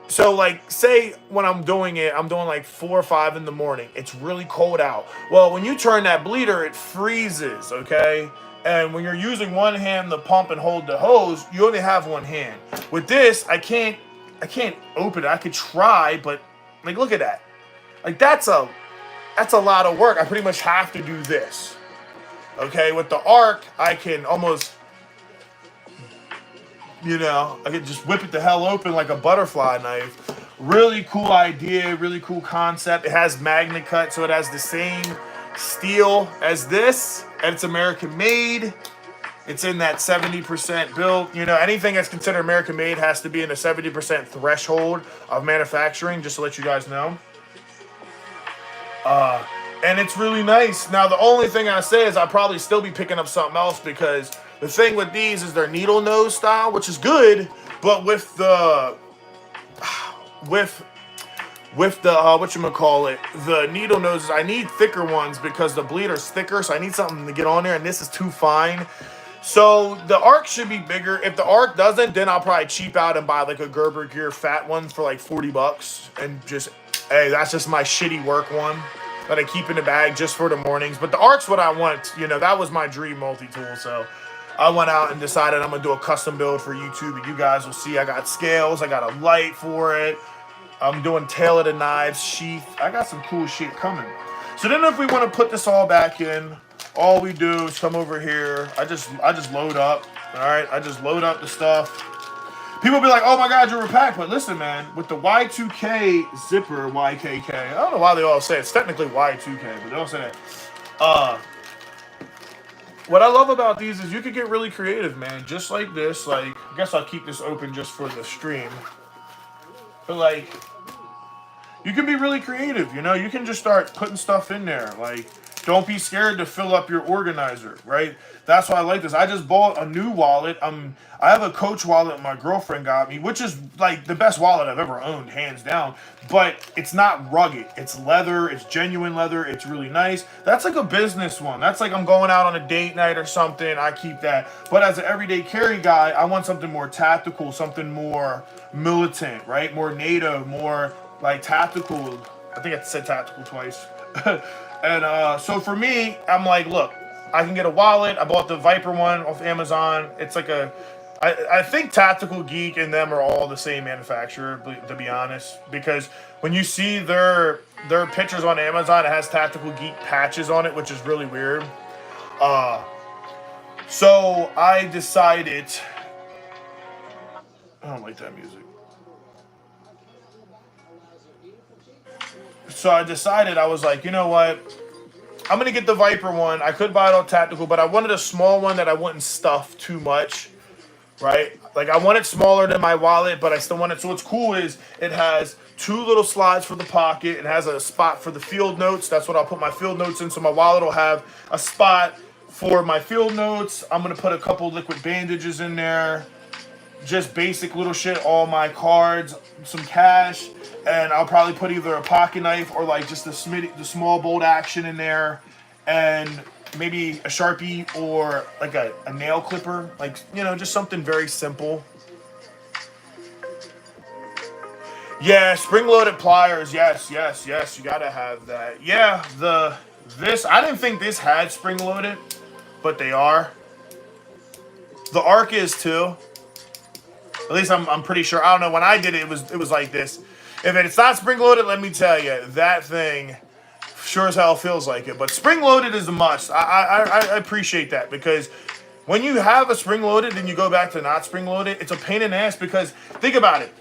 so like, say when I'm doing it, I'm doing like 4 or 5 in the morning. It's really cold out. Well, when you turn that bleeder, it freezes, okay? And when you're using one hand to pump and hold the hose, you only have one hand. With this, I can't open it. I could try, but like, look at that. Like that's a lot of work. I pretty much have to do this. Okay, with the arc, I can almost, I can just whip it the hell open like a butterfly knife. Really cool idea, really cool concept. It has magnet cut, so it has the same steel as this, and it's American made. It's in that 70% built. Anything that's considered American made has to be in a 70% threshold of manufacturing, just to let you guys know. And it's really nice. Now, the only thing I say is I'll probably still be picking up something else because the thing with these is they're needle nose style, which is good, but with the with the whatchamacallit, the needle noses, I need thicker ones because the bleeder's thicker, so I need something to get on there, and this is too fine. So the arc should be bigger. If the arc doesn't, then I'll probably cheap out and buy like a Gerber Gear fat one for like $40 and just, hey, that's just my shitty work one that I keep in the bag just for the mornings. But the arc's what I want. That was my dream multi-tool. So I went out and decided I'm gonna do a custom build for YouTube, and you guys will see I got scales, I got a light for it. I'm doing tail of the knives, sheath. I got some cool shit coming. So then if we want to put this all back in, all we do is come over here. I just load up. All right, I just load up the stuff. People be like, "Oh my God, you're repacked." But listen, man, with the Y2K zipper, YKK. I don't know why they all say it. It's technically Y2K, but they don't say that. What I love about these is you could get really creative, man. Just like this. Like, I guess I'll keep this open just for the stream. But like, you can be really creative, You can just start putting stuff in there. Like, don't be scared to fill up your organizer, right? That's why I like this. I just bought a new wallet. I have a Coach wallet my girlfriend got me, which is like the best wallet I've ever owned, hands down. But it's not rugged. It's leather. It's genuine leather. It's really nice. That's like a business one. That's like I'm going out on a date night or something. I keep that. But as an everyday carry guy, I want something more tactical, something more militant, right? More NATO, more like tactical. I think I said tactical twice. And so for me, I'm like, look, I can get a wallet. I bought the Viper one off Amazon. It's like I think Tactical Geek and them are all the same manufacturer, to be honest. Because when you see their pictures on Amazon, it has Tactical Geek patches on it, which is really weird. So I decided, I don't like that music. So I decided, I was like, you know what? I'm going to get the Viper one. I could buy it all tactical, but I wanted a small one that I wouldn't stuff too much, right? Like, I want it smaller than my wallet, but I still want it. So what's cool is it has 2 little slides for the pocket. It has a spot for the field notes. That's what I'll put my field notes in. So my wallet will have a spot for my field notes. I'm going to put a couple liquid bandages in there. Just basic little shit, all my cards, some cash, and I'll probably put either a pocket knife or like just the small bolt action in there, and maybe a Sharpie or like a nail clipper, like, just something very simple. Yeah, spring-loaded pliers. Yes, yes, yes. You gotta have that. Yeah, this I didn't think this had spring-loaded, but they are. The Arc is too. At least I'm pretty sure. I don't know. When I did it, it was like this. If it's not spring-loaded, let me tell you, that thing sure as hell feels like it. But spring-loaded is a must. I appreciate that because when you have a spring-loaded and you go back to not spring-loaded, it's a pain in the ass because think about it.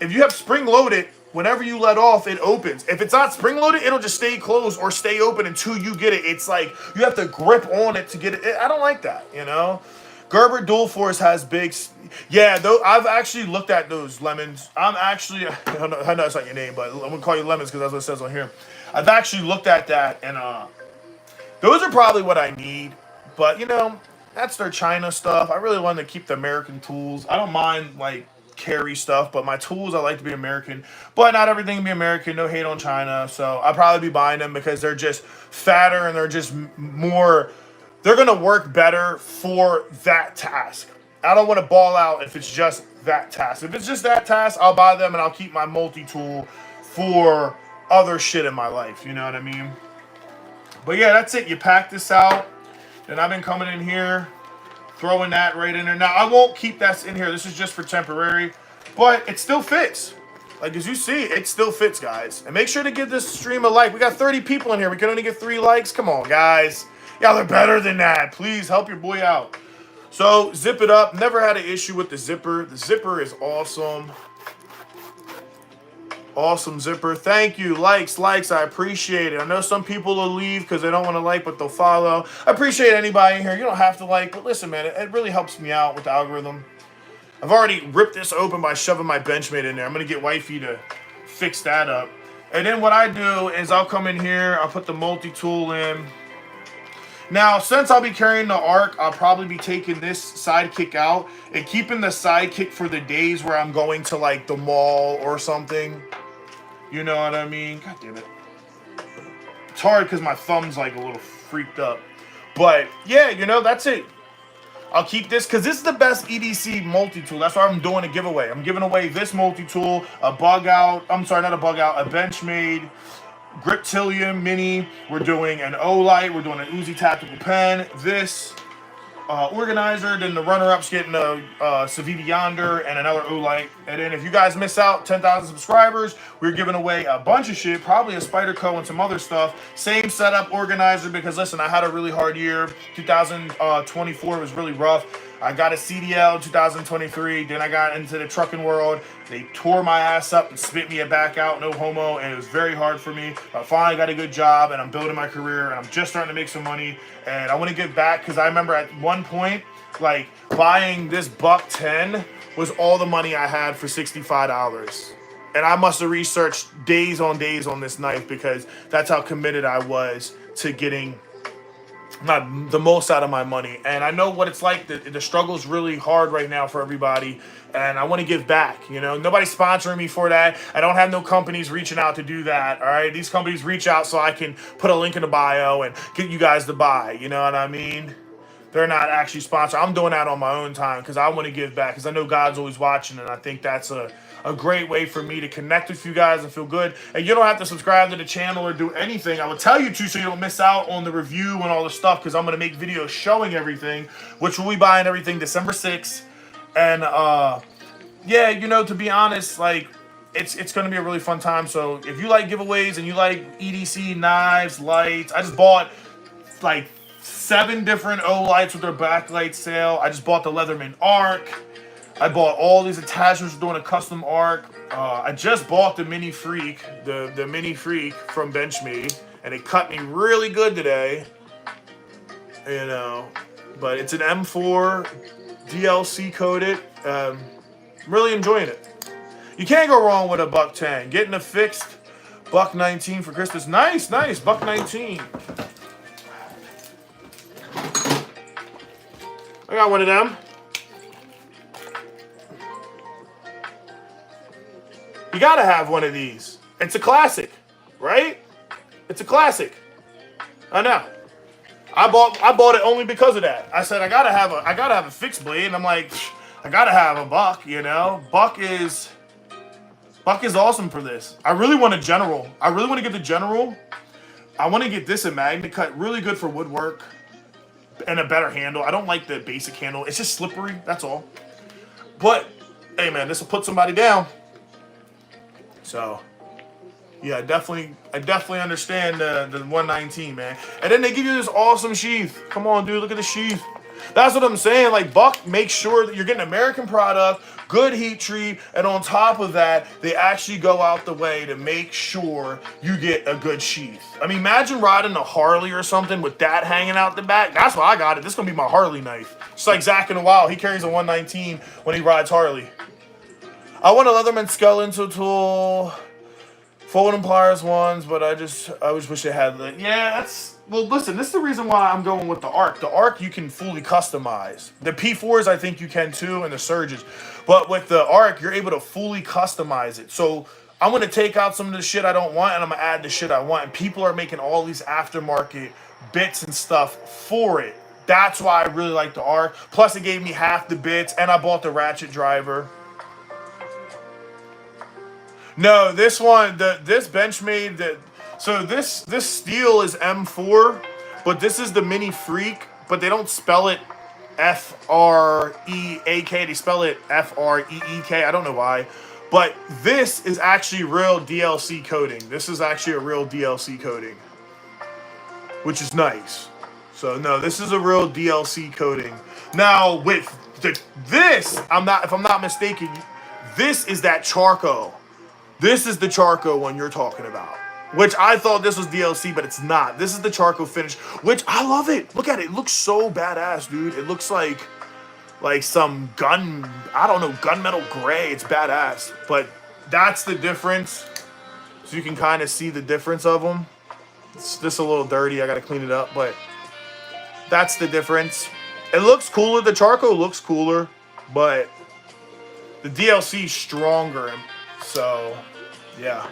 If you have spring-loaded, whenever you let off, it opens. If it's not spring-loaded, it'll just stay closed or stay open until you get it. It's like you have to grip on it to get it. I don't like that, you know? Gerber Dual Force has big... Yeah, though I've actually looked at those lemons. I'm actually... I know it's not your name, but I'm going to call you lemons because that's what it says on here. I've actually looked at that, and those are probably what I need. But, you know, that's their China stuff. I really want to keep the American tools. I don't mind, like, carry stuff, but my tools, I like to be American. But not everything can be American. No hate on China. So I'll probably be buying them because they're just fatter and they're just more... They're going to work better for that task. I don't want to ball out if it's just that task. If it's just that task, I'll buy them and I'll keep my multi-tool for other shit in my life. You know what I mean? But yeah, that's it. You pack this out. Then I've been coming in here, throwing that right in there. Now, I won't keep that in here. This is just for temporary. But it still fits. Like, as you see, it still fits, guys. And make sure to give this stream a like. We got 30 people in here. We can only get 3 likes. Come on, guys. Y'all are better than that. Please help your boy out. So, zip it up. Never had an issue with the zipper. The zipper is awesome. Awesome zipper. Thank you. Likes. I appreciate it. I know some people will leave because they don't want to like, but they'll follow. I appreciate anybody in here. You don't have to like, but listen, man, it really helps me out with the algorithm. I've already ripped this open by shoving my Benchmade in there. I'm going to get wifey to fix that up. And then what I do is I'll come in here. I'll put the multi-tool in. Now, since I'll be carrying the Arc, I'll probably be taking this sidekick out and keeping the sidekick for the days where I'm going to, like, the mall or something. You know what I mean? God damn it. It's hard because my thumb's, like, a little freaked up. But, yeah, you know, that's it. I'll keep this because this is the best EDC multi-tool. That's why I'm doing a giveaway. I'm giving away this multi-tool, a bug out. I'm sorry, not a bug out, a Benchmade Griptilium Mini. We're doing an O-Light. We're doing an Uzi Tactical Pen. This organizer. Then the runner-up's getting a Savita Yonder and another O-Light. And then if you guys miss out, 10,000 subscribers, we're giving away a bunch of shit. Probably a Spyderco and some other stuff. Same setup organizer because, listen, I had a really hard year. 2024 was really rough. I got a CDL in 2023. Then I got into the trucking world. They tore my ass up and spit me back out, no homo, and it was very hard for me. I finally got a good job, and I'm building my career, and I'm just starting to make some money. And I want to give back because I remember at one point, like, buying this Buck 10 was all the money I had for $65. And I must have researched days on this knife because that's how committed I was to getting not the most out of my money. And I know what it's like. The struggle's really hard right now for everybody, and I want to give back. You know, nobody's sponsoring me for that. I don't have no companies reaching out to do that. All right, these companies reach out so I can put a link in the bio and get you guys to buy. You know what I mean? They're not actually sponsored. I'm doing that on my own time because I want to give back because I know God's always watching, and I think that's a great way for me to connect with you guys and feel good. And you don't have to subscribe to the channel or do anything. I will tell you to so you don't miss out on the review and all the stuff because I'm going to make videos showing everything, which we'll be buying everything December 6th. And, yeah, you know, to be honest, like, it's going to be a really fun time. So if you like giveaways and you like EDC, knives, lights, I just bought, like, 7 different O-Lights with their backlight sale. I just bought the Leatherman Arc. I bought all these attachments doing a custom Arc. I just bought the Mini Freek, the Mini Freek from Benchmade, and it cut me really good today. You know, but it's an M4 DLC coated. Really enjoying it. You can't go wrong with a Buck 10. Getting a fixed Buck 19 for Christmas. Nice, Buck 19. I got one of them. You gotta have one of these. It's a classic, right? It's a classic. I know. I bought it only because of that. I said I gotta have a fixed blade, and I'm like, I gotta have a Buck, you know. Buck is Buck is awesome for this. I really want a General. I really want to get the General. I want to get this in Magna Cut. Really good for woodwork. And a better handle. I don't like the basic handle. It's just slippery. That's all. But, hey man, this will put somebody down. So, yeah, I definitely understand the 119, man. And then they give you this awesome sheath. Come on, dude, look at the sheath. That's what I'm saying. Like, Buck makes sure that you're getting American product, good heat treat, and on top of that, they actually go out the way to make sure you get a good sheath. I mean, imagine riding a Harley or something with that hanging out the back. That's why I got it. This is going to be my Harley knife. Just like Zach in a while. He carries a 119 when he rides Harley. I want a Leatherman skeleton tool. Folding pliers ones, but I just wish it had the, yeah, that's, well, listen, this is the reason why I'm going with the Arc. The Arc you can fully customize. The P4s I think you can too, and the Surges. But with the Arc, you're able to fully customize it. So I'm going to take out some of the shit I don't want, and I'm going to add the shit I want. And people are making all these aftermarket bits and stuff for it. That's why I really like the Arc. Plus it gave me half the bits, and I bought the ratchet driver. No, this one, this Benchmade, so this steel is M4, but this is the Mini Freek, but they don't spell it F-R-E-A-K, they spell it F-R-E-E-K, I don't know why, but this is actually real DLC coating. This is actually a real DLC coating, which is nice. So no, this is a real DLC coating. Now with this, if I'm not mistaken, this is that charcoal. This is the charcoal one you're talking about, which I thought this was DLC, but it's not. This is the charcoal finish, which I love it. Look at it. It looks so badass, dude. It looks like some gun, I don't know, gunmetal gray. It's badass, but that's the difference. So you can kind of see the difference of them. It's just a little dirty. I got to clean it up, but that's the difference. It looks cooler. The charcoal looks cooler, but the DLC is stronger. So, yeah.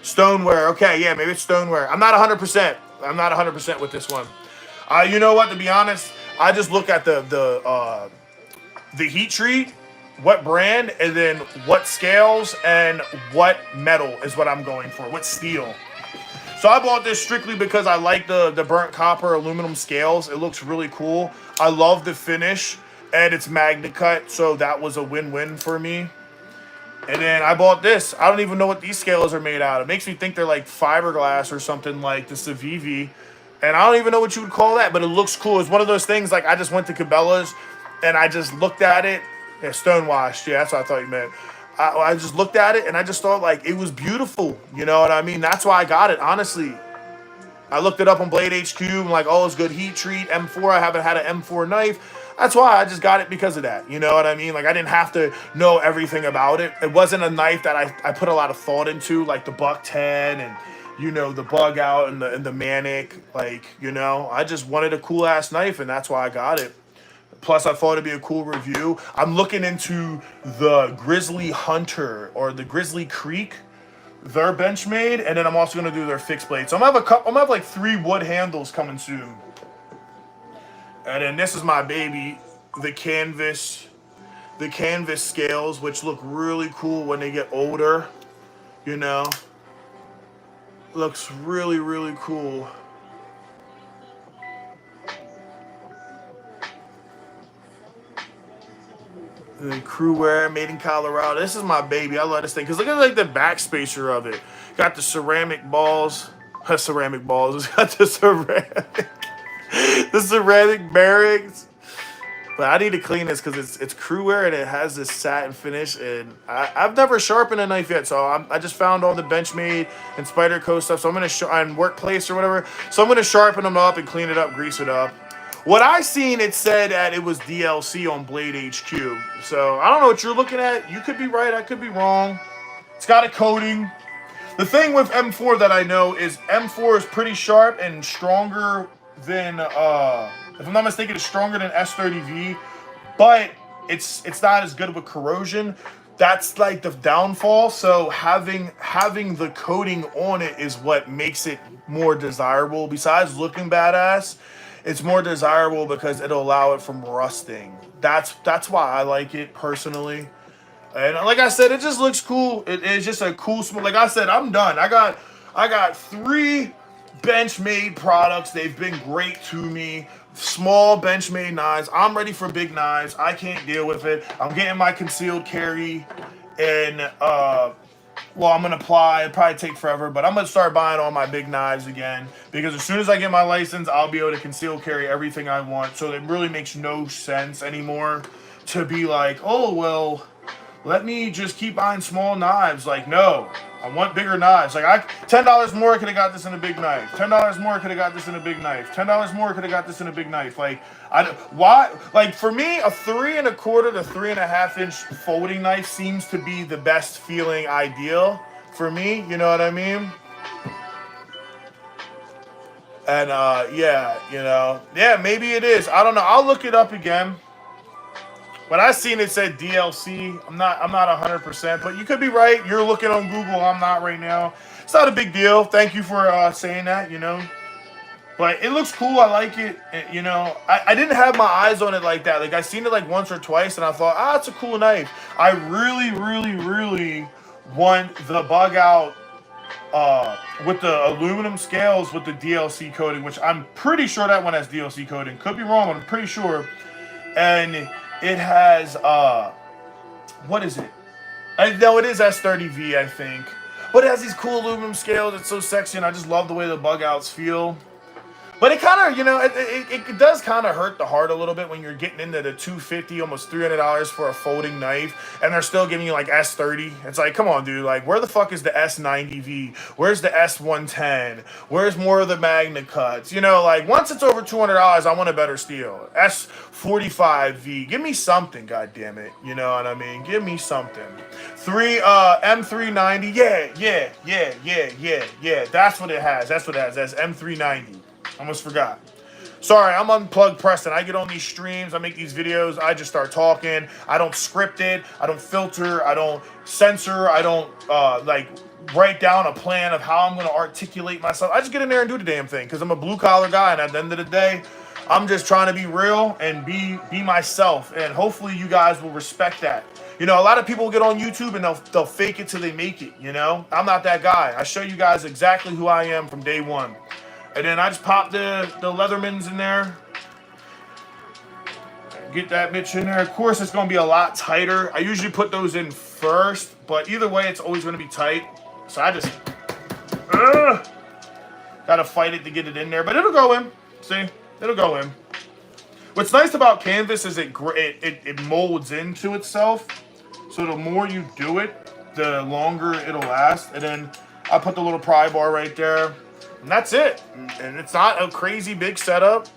Stoneware. Okay, yeah, maybe it's stoneware. I'm not 100%. I'm not 100% with this one. You know what? To be honest, I just look at the heat treat, what brand, and then what scales and what metal is what I'm going for. What steel. So I bought this strictly because I like the burnt copper aluminum scales. It looks really cool. I love the finish, and it's Magna Cut, so that was a win-win for me. And then I bought this. I don't even know what these scales are made out of. It makes me think they're like fiberglass or something like the Civivi. And I don't even know what you would call that, but it looks cool. It's one of those things like I just went to Cabela's and I just looked at it. Yeah, stonewashed. Yeah, that's what I thought you meant. I just looked at it and I just thought like it was beautiful. You know what I mean? That's why I got it, honestly. I looked it up on Blade HQ. I'm like, oh, it's good heat treat. M4. I haven't had an M4 knife. That's why I just got it because of that. You know what I mean? Like, I didn't have to know everything about it. It wasn't a knife that I put a lot of thought into, like the Buck 10 and, you know, the Bug Out and the Manic. Like, you know, I just wanted a cool-ass knife, and that's why I got it. Plus, I thought it'd be a cool review. I'm looking into the Grizzly Hunter or the Grizzly Creek. They're Benchmade, and then I'm also going to do their fixed blade. So I'm going to have like 3 wood handles coming soon. And then this is my baby, the canvas scales, which look really cool when they get older, you know. Looks really, really cool. And then crew wear, made in Colorado. This is my baby. I love this thing. Because look at like the back spacer of it. Got the ceramic balls. Ceramic balls. It's got the ceramic. The ceramic bearings. But I need to clean this because it's crew wear and it has this satin finish. And I've never sharpened a knife yet. So I just found all the Benchmade and Spyderco stuff. So I'm going to, on Workplace or whatever. So I'm going to sharpen them up and clean it up, grease it up. What I seen, it said that it was DLC on Blade HQ. So I don't know what you're looking at. You could be right. I could be wrong. It's got a coating. The thing with M4 that I know is M4 is pretty sharp and stronger than, if I'm not mistaken, it's stronger than S30V, but it's not as good with corrosion. That's like the downfall. So having the coating on it is what makes it more desirable. Besides looking badass, it's more desirable because it'll allow it from rusting. That's why I like it personally. And like I said, it just looks cool. It's just a cool smell. Like I said, I'm done. I got 3 Benchmade products. They've been great to me. Small Benchmade knives. I'm ready for big knives. I can't deal with it. I'm getting my concealed carry, and well, I'm gonna apply. It'll probably take forever, but I'm gonna start buying all my big knives again, because as soon as I get my license, I'll be able to conceal carry everything I want. So it really makes no sense anymore to be like, oh well, let me just keep buying small knives. Like, no, I want bigger knives. Like, $10 more, could have got this in a big knife. $10 more, could have got this in a big knife. $10 more, could have got this in a big knife. Like, why? Like, for me, a 3¼ to 3.5 inch folding knife seems to be the best feeling ideal for me. You know what I mean? And yeah, yeah, maybe it is. I don't know. I'll look it up again. When I seen it said DLC, I'm not 100%, but you could be right. You're looking on Google. I'm not right now. It's not a big deal. Thank you for saying that. But it looks cool. I like it. I didn't have my eyes on it like that. Like, I seen it like once or twice, and I thought, it's a cool knife. I really, really, really want the bug out with the aluminum scales with the DLC coating, which I'm pretty sure that one has DLC coating. Could be wrong, but I'm pretty sure. And it has what is it? No, it is S30V, I think. But it has these cool aluminum scales. It's so sexy, and I just love the way the bug outs feel. But it kind of, it does kind of hurt the heart a little bit when you're getting into the $250, almost $300 for a folding knife, and they're still giving you like S30. It's like, come on, dude. Like, where the fuck is the S90V? Where's the S110? Where's more of the Magna Cuts? Like, once it's over $200, I want a better steel. S45V. Give me something, goddammit. You know what I mean? Give me something. M390. Yeah. That's what it has. That's M390. Almost forgot. Sorry, I'm Unplugged Preston. I get on these streams, I make these videos, I just start talking. I don't script it, I don't filter, I don't censor, I don't write down a plan of how I'm going to articulate myself. I just get in there and do the damn thing, because I'm a blue collar guy, and at the end of the day, I'm just trying to be real and be myself, and hopefully you guys will respect that. A lot of people get on YouTube and they'll fake it till they make it. I'm not that guy. I show you guys exactly who I am from day one. And then I just pop the Leathermans in there. Get that bitch in there. Of course, it's going to be a lot tighter. I usually put those in first, but either way, it's always going to be tight. So I just got to fight it to get it in there. But it'll go in. See? It'll go in. What's nice about canvas is it molds into itself. So the more you do it, the longer it'll last. And then I put the little pry bar right there. And that's it. And it's not a crazy big setup.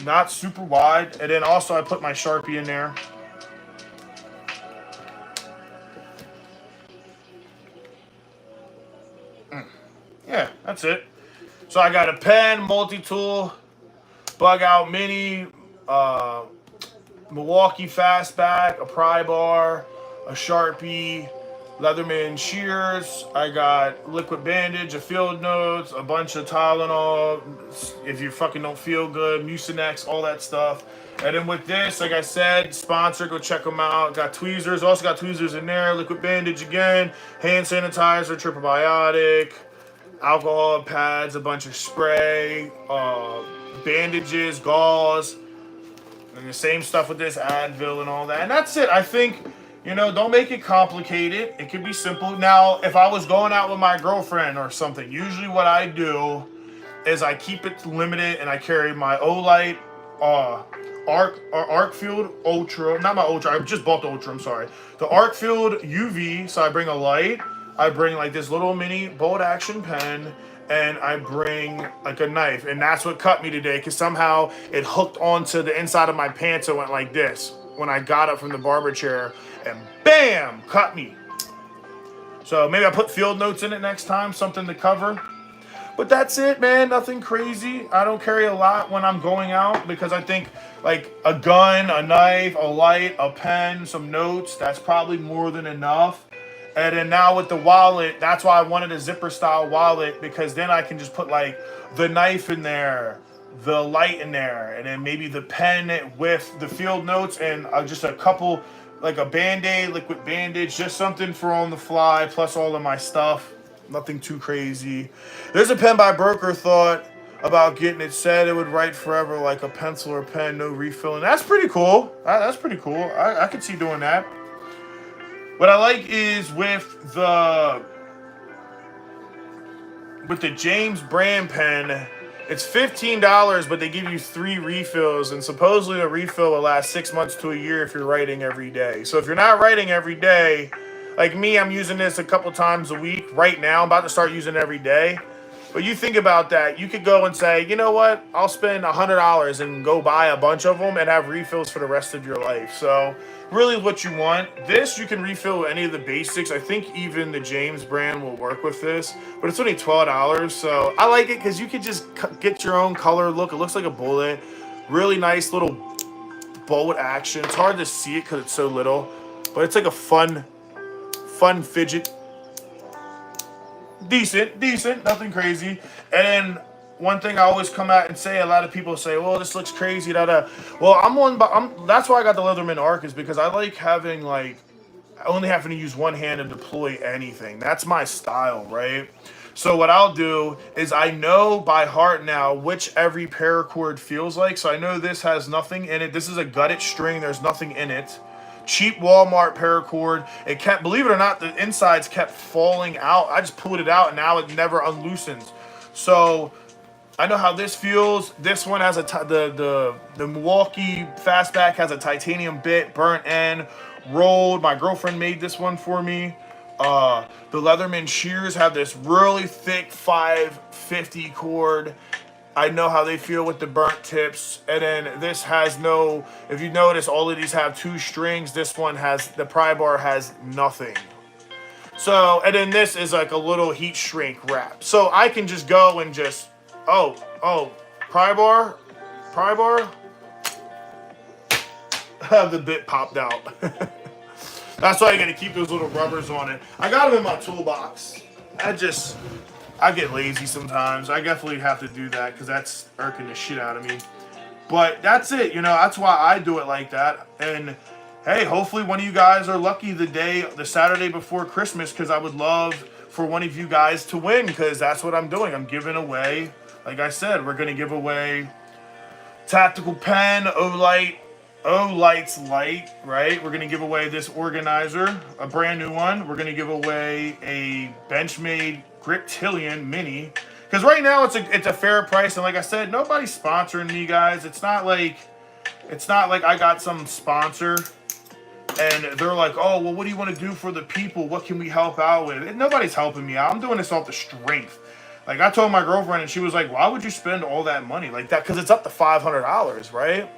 Not super wide. And then also I put my Sharpie in there. Yeah, that's it. So I got a pen, multi-tool, bug out mini, Milwaukee fastback, a pry bar, a Sharpie, Leatherman shears. I got liquid bandage, a field notes, a bunch of Tylenol, if you fucking don't feel good, Mucinex, all that stuff. And then with this, like I said, sponsor, go check them out. Got tweezers, also got tweezers in there, liquid bandage again, hand sanitizer, triple biotic, alcohol pads, a bunch of spray, bandages, gauze, and the same stuff with this Advil and all that. And that's it. I think, don't make it complicated. It can be simple. Now, if I was going out with my girlfriend or something, usually what I do is I keep it limited and I carry my Olight Arc Field Ultra. Not my Ultra. I just bought the Ultra. I'm sorry. The Arc Field UV. So I bring a light. I bring like this little mini bolt action pen, and I bring like a knife. And that's what cut me today, because somehow it hooked onto the inside of my pants and went like this when I got up from the barber chair, and bam, cut me. So maybe I put field notes in it next time, something to cover. But that's it, man. Nothing crazy. I don't carry a lot when I'm going out, because I think like a gun, a knife, a light, a pen, some notes, that's probably more than enough. And then now with the wallet, that's why I wanted a zipper style wallet, because then I can just put like the knife in there, the light in there, and then maybe the pen with the field notes and just a couple like a Band-Aid, liquid bandage, just something for on the fly, plus all of my stuff. Nothing too crazy. There's a pen by Broker thought about getting it. Said it would write forever like a pencil or pen, no refilling. That's pretty cool. That's pretty cool. I could see doing that. What I like is with the James brand pen, it's $15, but they give you 3 refills, and supposedly a refill will last 6 months to a year if you're writing every day. So if you're not writing every day, like me, I'm using this a couple times a week. Right now, I'm about to start using it every day. But you think about that, you could go and say, you know what, I'll spend $100 and go buy a bunch of them and have refills for the rest of your life. So really what you want. This, you can refill any of the basics. I think even the James brand will work with this, but it's only $12. So I like it because you can just get your own color look. It looks like a bullet. Really nice little bullet action. It's hard to see it because it's so little, but it's like a fun fidget. Decent, nothing crazy. And then one thing I always come out and say, a lot of people say, well, this looks crazy, Well, that's why I got the Leatherman Arc, is because I like having, like, only having to use one hand to deploy anything. That's my style, right? So what I'll do is I know by heart now which every paracord feels like. So I know this has nothing in it. This is a gutted string. There's nothing in it. Cheap Walmart paracord. It kept, believe it or not, the insides kept falling out. I just pulled it out and now it never unloosens. So I know how this feels. This one has the Milwaukee Fastback has a titanium bit, burnt end, rolled. My girlfriend made this one for me. The Leatherman shears have this really thick 550 cord. I know how they feel with the burnt tips. And then this has no, if you notice, all of these have 2 strings. This one has, the pry bar has nothing. So, and then this is like a little heat shrink wrap. So I can just go and just, pry bar. Have the bit popped out. That's why you gotta keep those little rubbers on it. I got them in my toolbox. I get lazy sometimes. I definitely have to do that because that's irking the shit out of me. But that's it, that's why I do it like that. And hey, hopefully one of you guys are lucky the Saturday before Christmas, because I would love for one of you guys to win, because that's what I'm doing. I'm giving away, like I said, we're going to give away tactical pen, Olight's light, right? We're going to give away this organizer, a brand new one. We're going to give away a Benchmade Griptilian Mini, because right now it's a fair price, and like I said, nobody's sponsoring me, guys. It's not like I got some sponsor and they're like, oh, well, what do you want to do for the people? What can we help out with? And nobody's helping me out. I'm doing this off the strength. Like, I told my girlfriend, and she was like, why would you spend all that money like that? Because it's up to $500, right?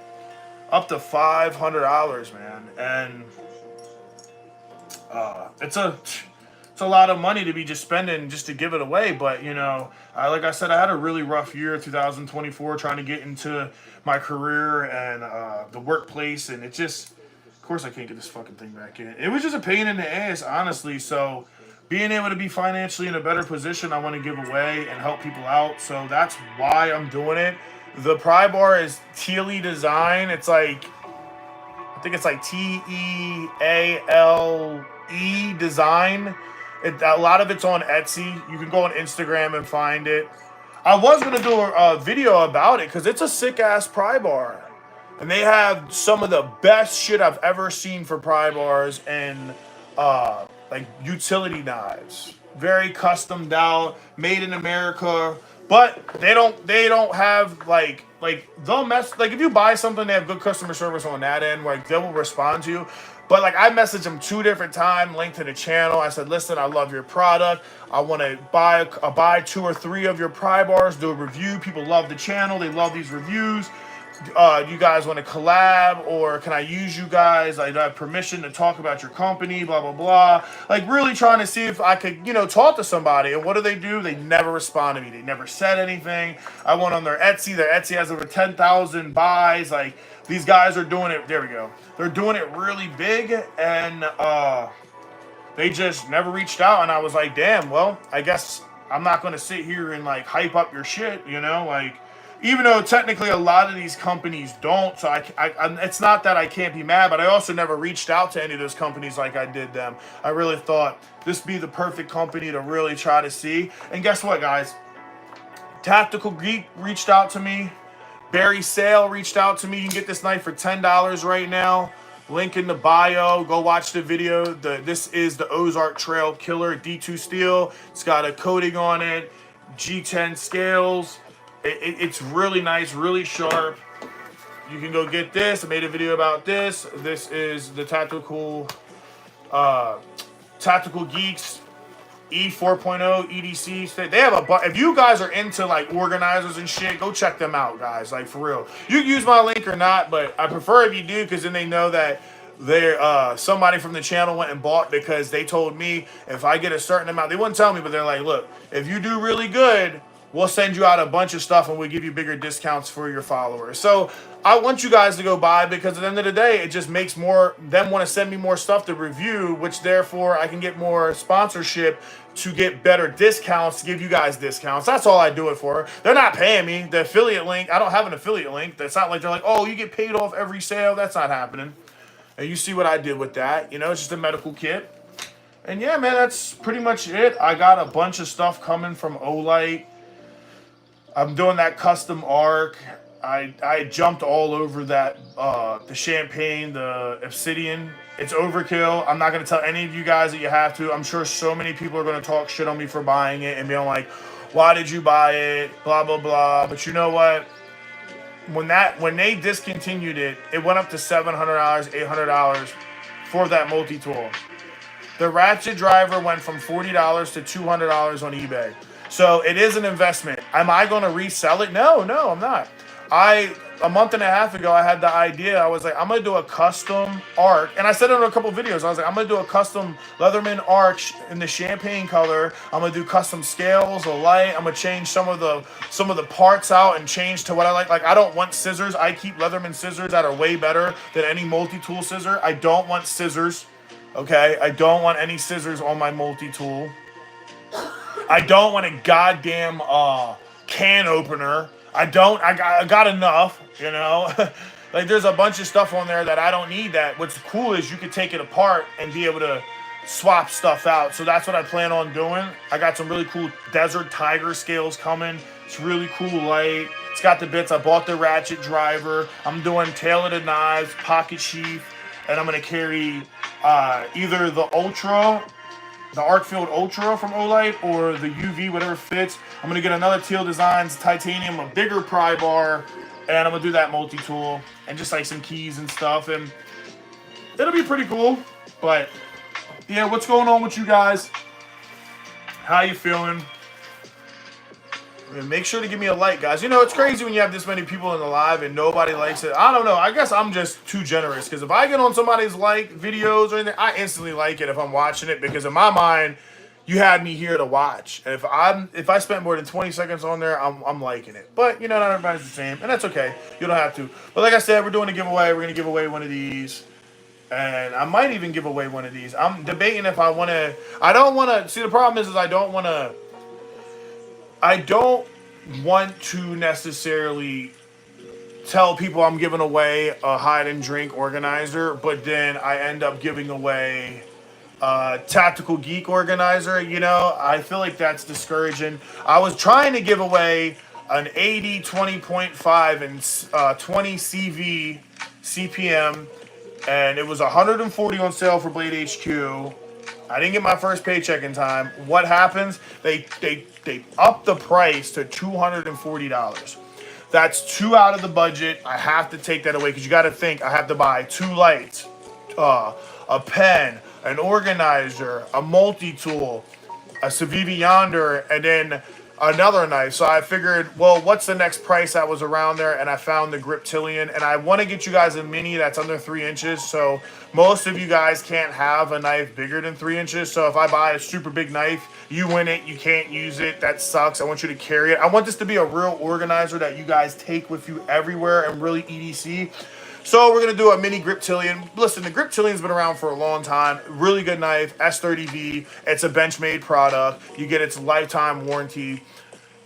Up to $500, man. And it's a lot of money to be just spending just to give it away. But, like I said, I had a really rough year, 2024, trying to get into my career and the workplace. And it just, of course, I can't get this fucking thing back in. It was just a pain in the ass, honestly. So being able to be financially in a better position, I want to give away and help people out. So that's why I'm doing it. The pry bar is Tealy design. It's like, I think it's like Teale design. A lot of it's on Etsy. You can go on Instagram and find it. I was going to do a video about it because it's a sick-ass pry bar. And they have some of the best shit I've ever seen for pry bars and like utility knives. Very customed out, made in America. But they don't have like they'll mess, like if you buy something, they have good customer service on that end, like they will respond to you. But like I messaged them 2 different times, linked to the channel. I said, listen, I love your product. I want to buy 2 or 3 of your pry bars, do a review. People love the channel. They love these reviews. You guys want to collab, or can I use you guys? I have permission to talk about your company, blah, blah, blah. Like really trying to see if I could, talk to somebody. And what do? They never respond to me. They never said anything. I went on their Etsy. Their Etsy has over 10,000 buys. Like these guys are doing it. There we go. They're doing it really big, and they just never reached out. And I was like, damn, well, I guess I'm not going to sit here and like hype up your shit, like, even though technically a lot of these companies don't. So it's not that I can't be mad, but I also never reached out to any of those companies like I did them. I really thought this would be the perfect company to really try to see. And guess what, guys? Tactical Geek reached out to me. Barry Sale reached out to me. You can get this knife for $10 right now. Link in the bio. Go watch the video. This is the Ozark Trail Killer D2 steel. It's got a coating on it. G10 scales. It's really nice, really sharp. You can go get this. I made a video about this. This is the Tactical Geeks E4.0 EDC. They have if you guys are into like organizers and shit, go check them out, guys. Like, for real. You can use my link or not, but I prefer if you do, because then they know that they're somebody from the channel went and bought, because they told me if I get a certain amount, they wouldn't tell me, but they're like, look, if you do really good, we'll send you out a bunch of stuff and we'll give you bigger discounts for your followers. So I want you guys to go buy, because at the end of the day, it just makes them want to send me more stuff to review, which therefore I can get more sponsorship to get better discounts, to give you guys discounts. That's all I do it for. They're not paying me. The affiliate link, I don't have an affiliate link. That's not like they're like, oh, you get paid off every sale. That's not happening. And you see what I did with that. You know, it's just a medical kit. And yeah, man, that's pretty much it. I got a bunch of stuff coming from Olight. I'm doing that custom arc. I jumped all over that, the champagne, the obsidian. It's overkill. I'm not going to tell any of you guys that you have to. I'm sure so many people are going to talk shit on me for buying it and being like, why did you buy it? Blah, blah, blah. But you know what? When they discontinued it, it went up to $700, $800 for that multi-tool. The ratchet driver went from $40 to $200 on eBay. So it is an investment. Am I going to resell it? No, I'm not. A month and a half ago, I had the idea. I was like, I'm going to do a custom arc. And I said it in a couple videos. I was like, I'm going to do a custom Leatherman arc in the champagne color. I'm going to do custom scales, a light. I'm going to change some of the parts out and change to what I like. Like, I don't want scissors. I keep Leatherman scissors that are way better than any multi-tool scissor. I don't want scissors. Okay? I don't want any scissors on my multi-tool. I don't want a goddamn can opener. I got enough, you know. Like, there's a bunch of stuff on there that I don't need. That what's cool is you could take it apart and be able to swap stuff out. So that's what I plan on doing. I got some really cool Desert Tiger scales coming. It's really cool light. It's got the bits. I bought the ratchet driver. I'm doing tail of the knives, pocket sheath, and I'm gonna carry either the Ultra, the Arcfield Ultra from Olight, or the UV, whatever fits. I'm going to get another Teal Designs titanium, a bigger pry bar, and I'm going to do that multi-tool, and just like some keys and stuff, and it'll be pretty cool. But yeah, what's going on with you guys? How you feeling? Make sure to give me a like, guys. You know, it's crazy when you have this many people in the live and nobody likes it. I don't know. I guess I'm just too generous, because if I get on somebody's like videos or anything, I instantly like it if I'm watching it, because in my mind, you had me here to watch. And if I spent more than 20 seconds on there, I'm liking it. But, you know, not everybody's the same, and that's okay. You don't have to. But like I said, we're doing a giveaway. We're going to give away one of these. And I might even give away one of these. I'm debating if I want to. I don't want to. See, the problem is I don't want to. I don't want to necessarily tell people I'm giving away a hide and drink organizer, but then I end up giving away a Tactical Geek organizer. You know, I feel like that's discouraging. I was trying to give away an 80 20.5 and 20 CV CPM, and it was 140 on sale for Blade HQ. I didn't get my first paycheck in time. What happens? They up the price to $240. That's $2 out of the budget. I have to take that away, because you got to think I have to buy 2 lights, a pen, an organizer, a multi-tool, a Civivi Yonder, and then another knife. So I figured, well, what's the next price that was around there? And I found the Griptilian, and I want to get you guys a mini that's under 3 inches. So most of you guys can't have a knife bigger than 3 inches. So if I buy a super big knife, you win it, you can't use it, that sucks. I want you to carry it. I want this to be a real organizer that you guys take with you everywhere and really EDC. So we're going to do a mini Griptilian. Listen, the Griptilian's been around for a long time. Really good knife, S30V. It's a Benchmade product. You get its lifetime warranty.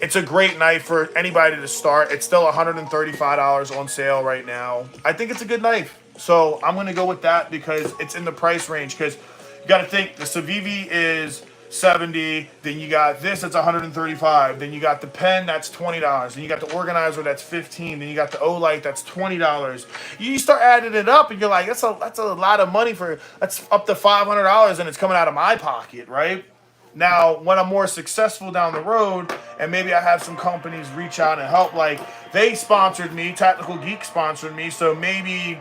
It's a great knife for anybody to start. It's still $135 on sale right now. I think it's a good knife. So I'm going to go with that because it's in the price range. Because you got to think the Civivi is 70, then you got this that's 135, then you got the pen that's $20, then you got the organizer that's 15, then you got the Olight that's $20. You start adding it up and you're like, that's a lot of money that's up to $500 and it's coming out of my pocket, right? Now, when I'm more successful down the road, and maybe I have some companies reach out and help, like they sponsored me, Tactical Geek sponsored me, so maybe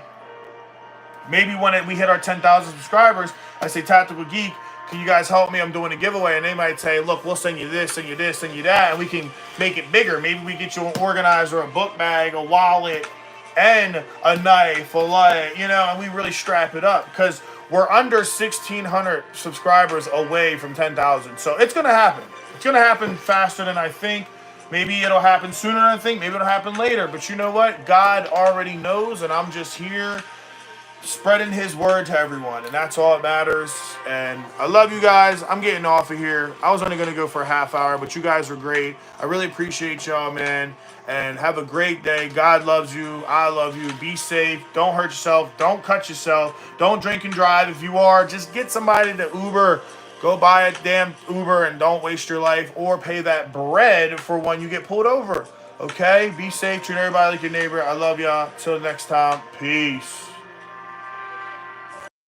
when we hit our 10,000 subscribers, I say, Tactical Geek, can you guys help me? I'm doing a giveaway. And they might say, look, we'll send you this, send you this, send you that, and we can make it bigger. Maybe we get you an organizer, a book bag, a wallet, and a knife, a light, and we really strap it up because we're under 1,600 subscribers away from 10,000. So it's going to happen. It's going to happen faster than I think. Maybe it'll happen sooner than I think. Maybe it'll happen later. But you know what? God already knows, and I'm just here spreading his word to everyone, and that's all that matters. And I love you guys. I'm getting off of here. I was only going to go for a half hour, but you guys were great. I really appreciate y'all, man. And have a great day. God loves you. I love you. Be safe. Don't hurt yourself. Don't cut yourself. Don't drink and drive. If you are, just get somebody to Uber. Go buy a damn Uber and don't waste your life, or pay that bread for when you get pulled over. Okay? Be safe. Treat everybody like your neighbor. I love y'all. Till next time. Peace.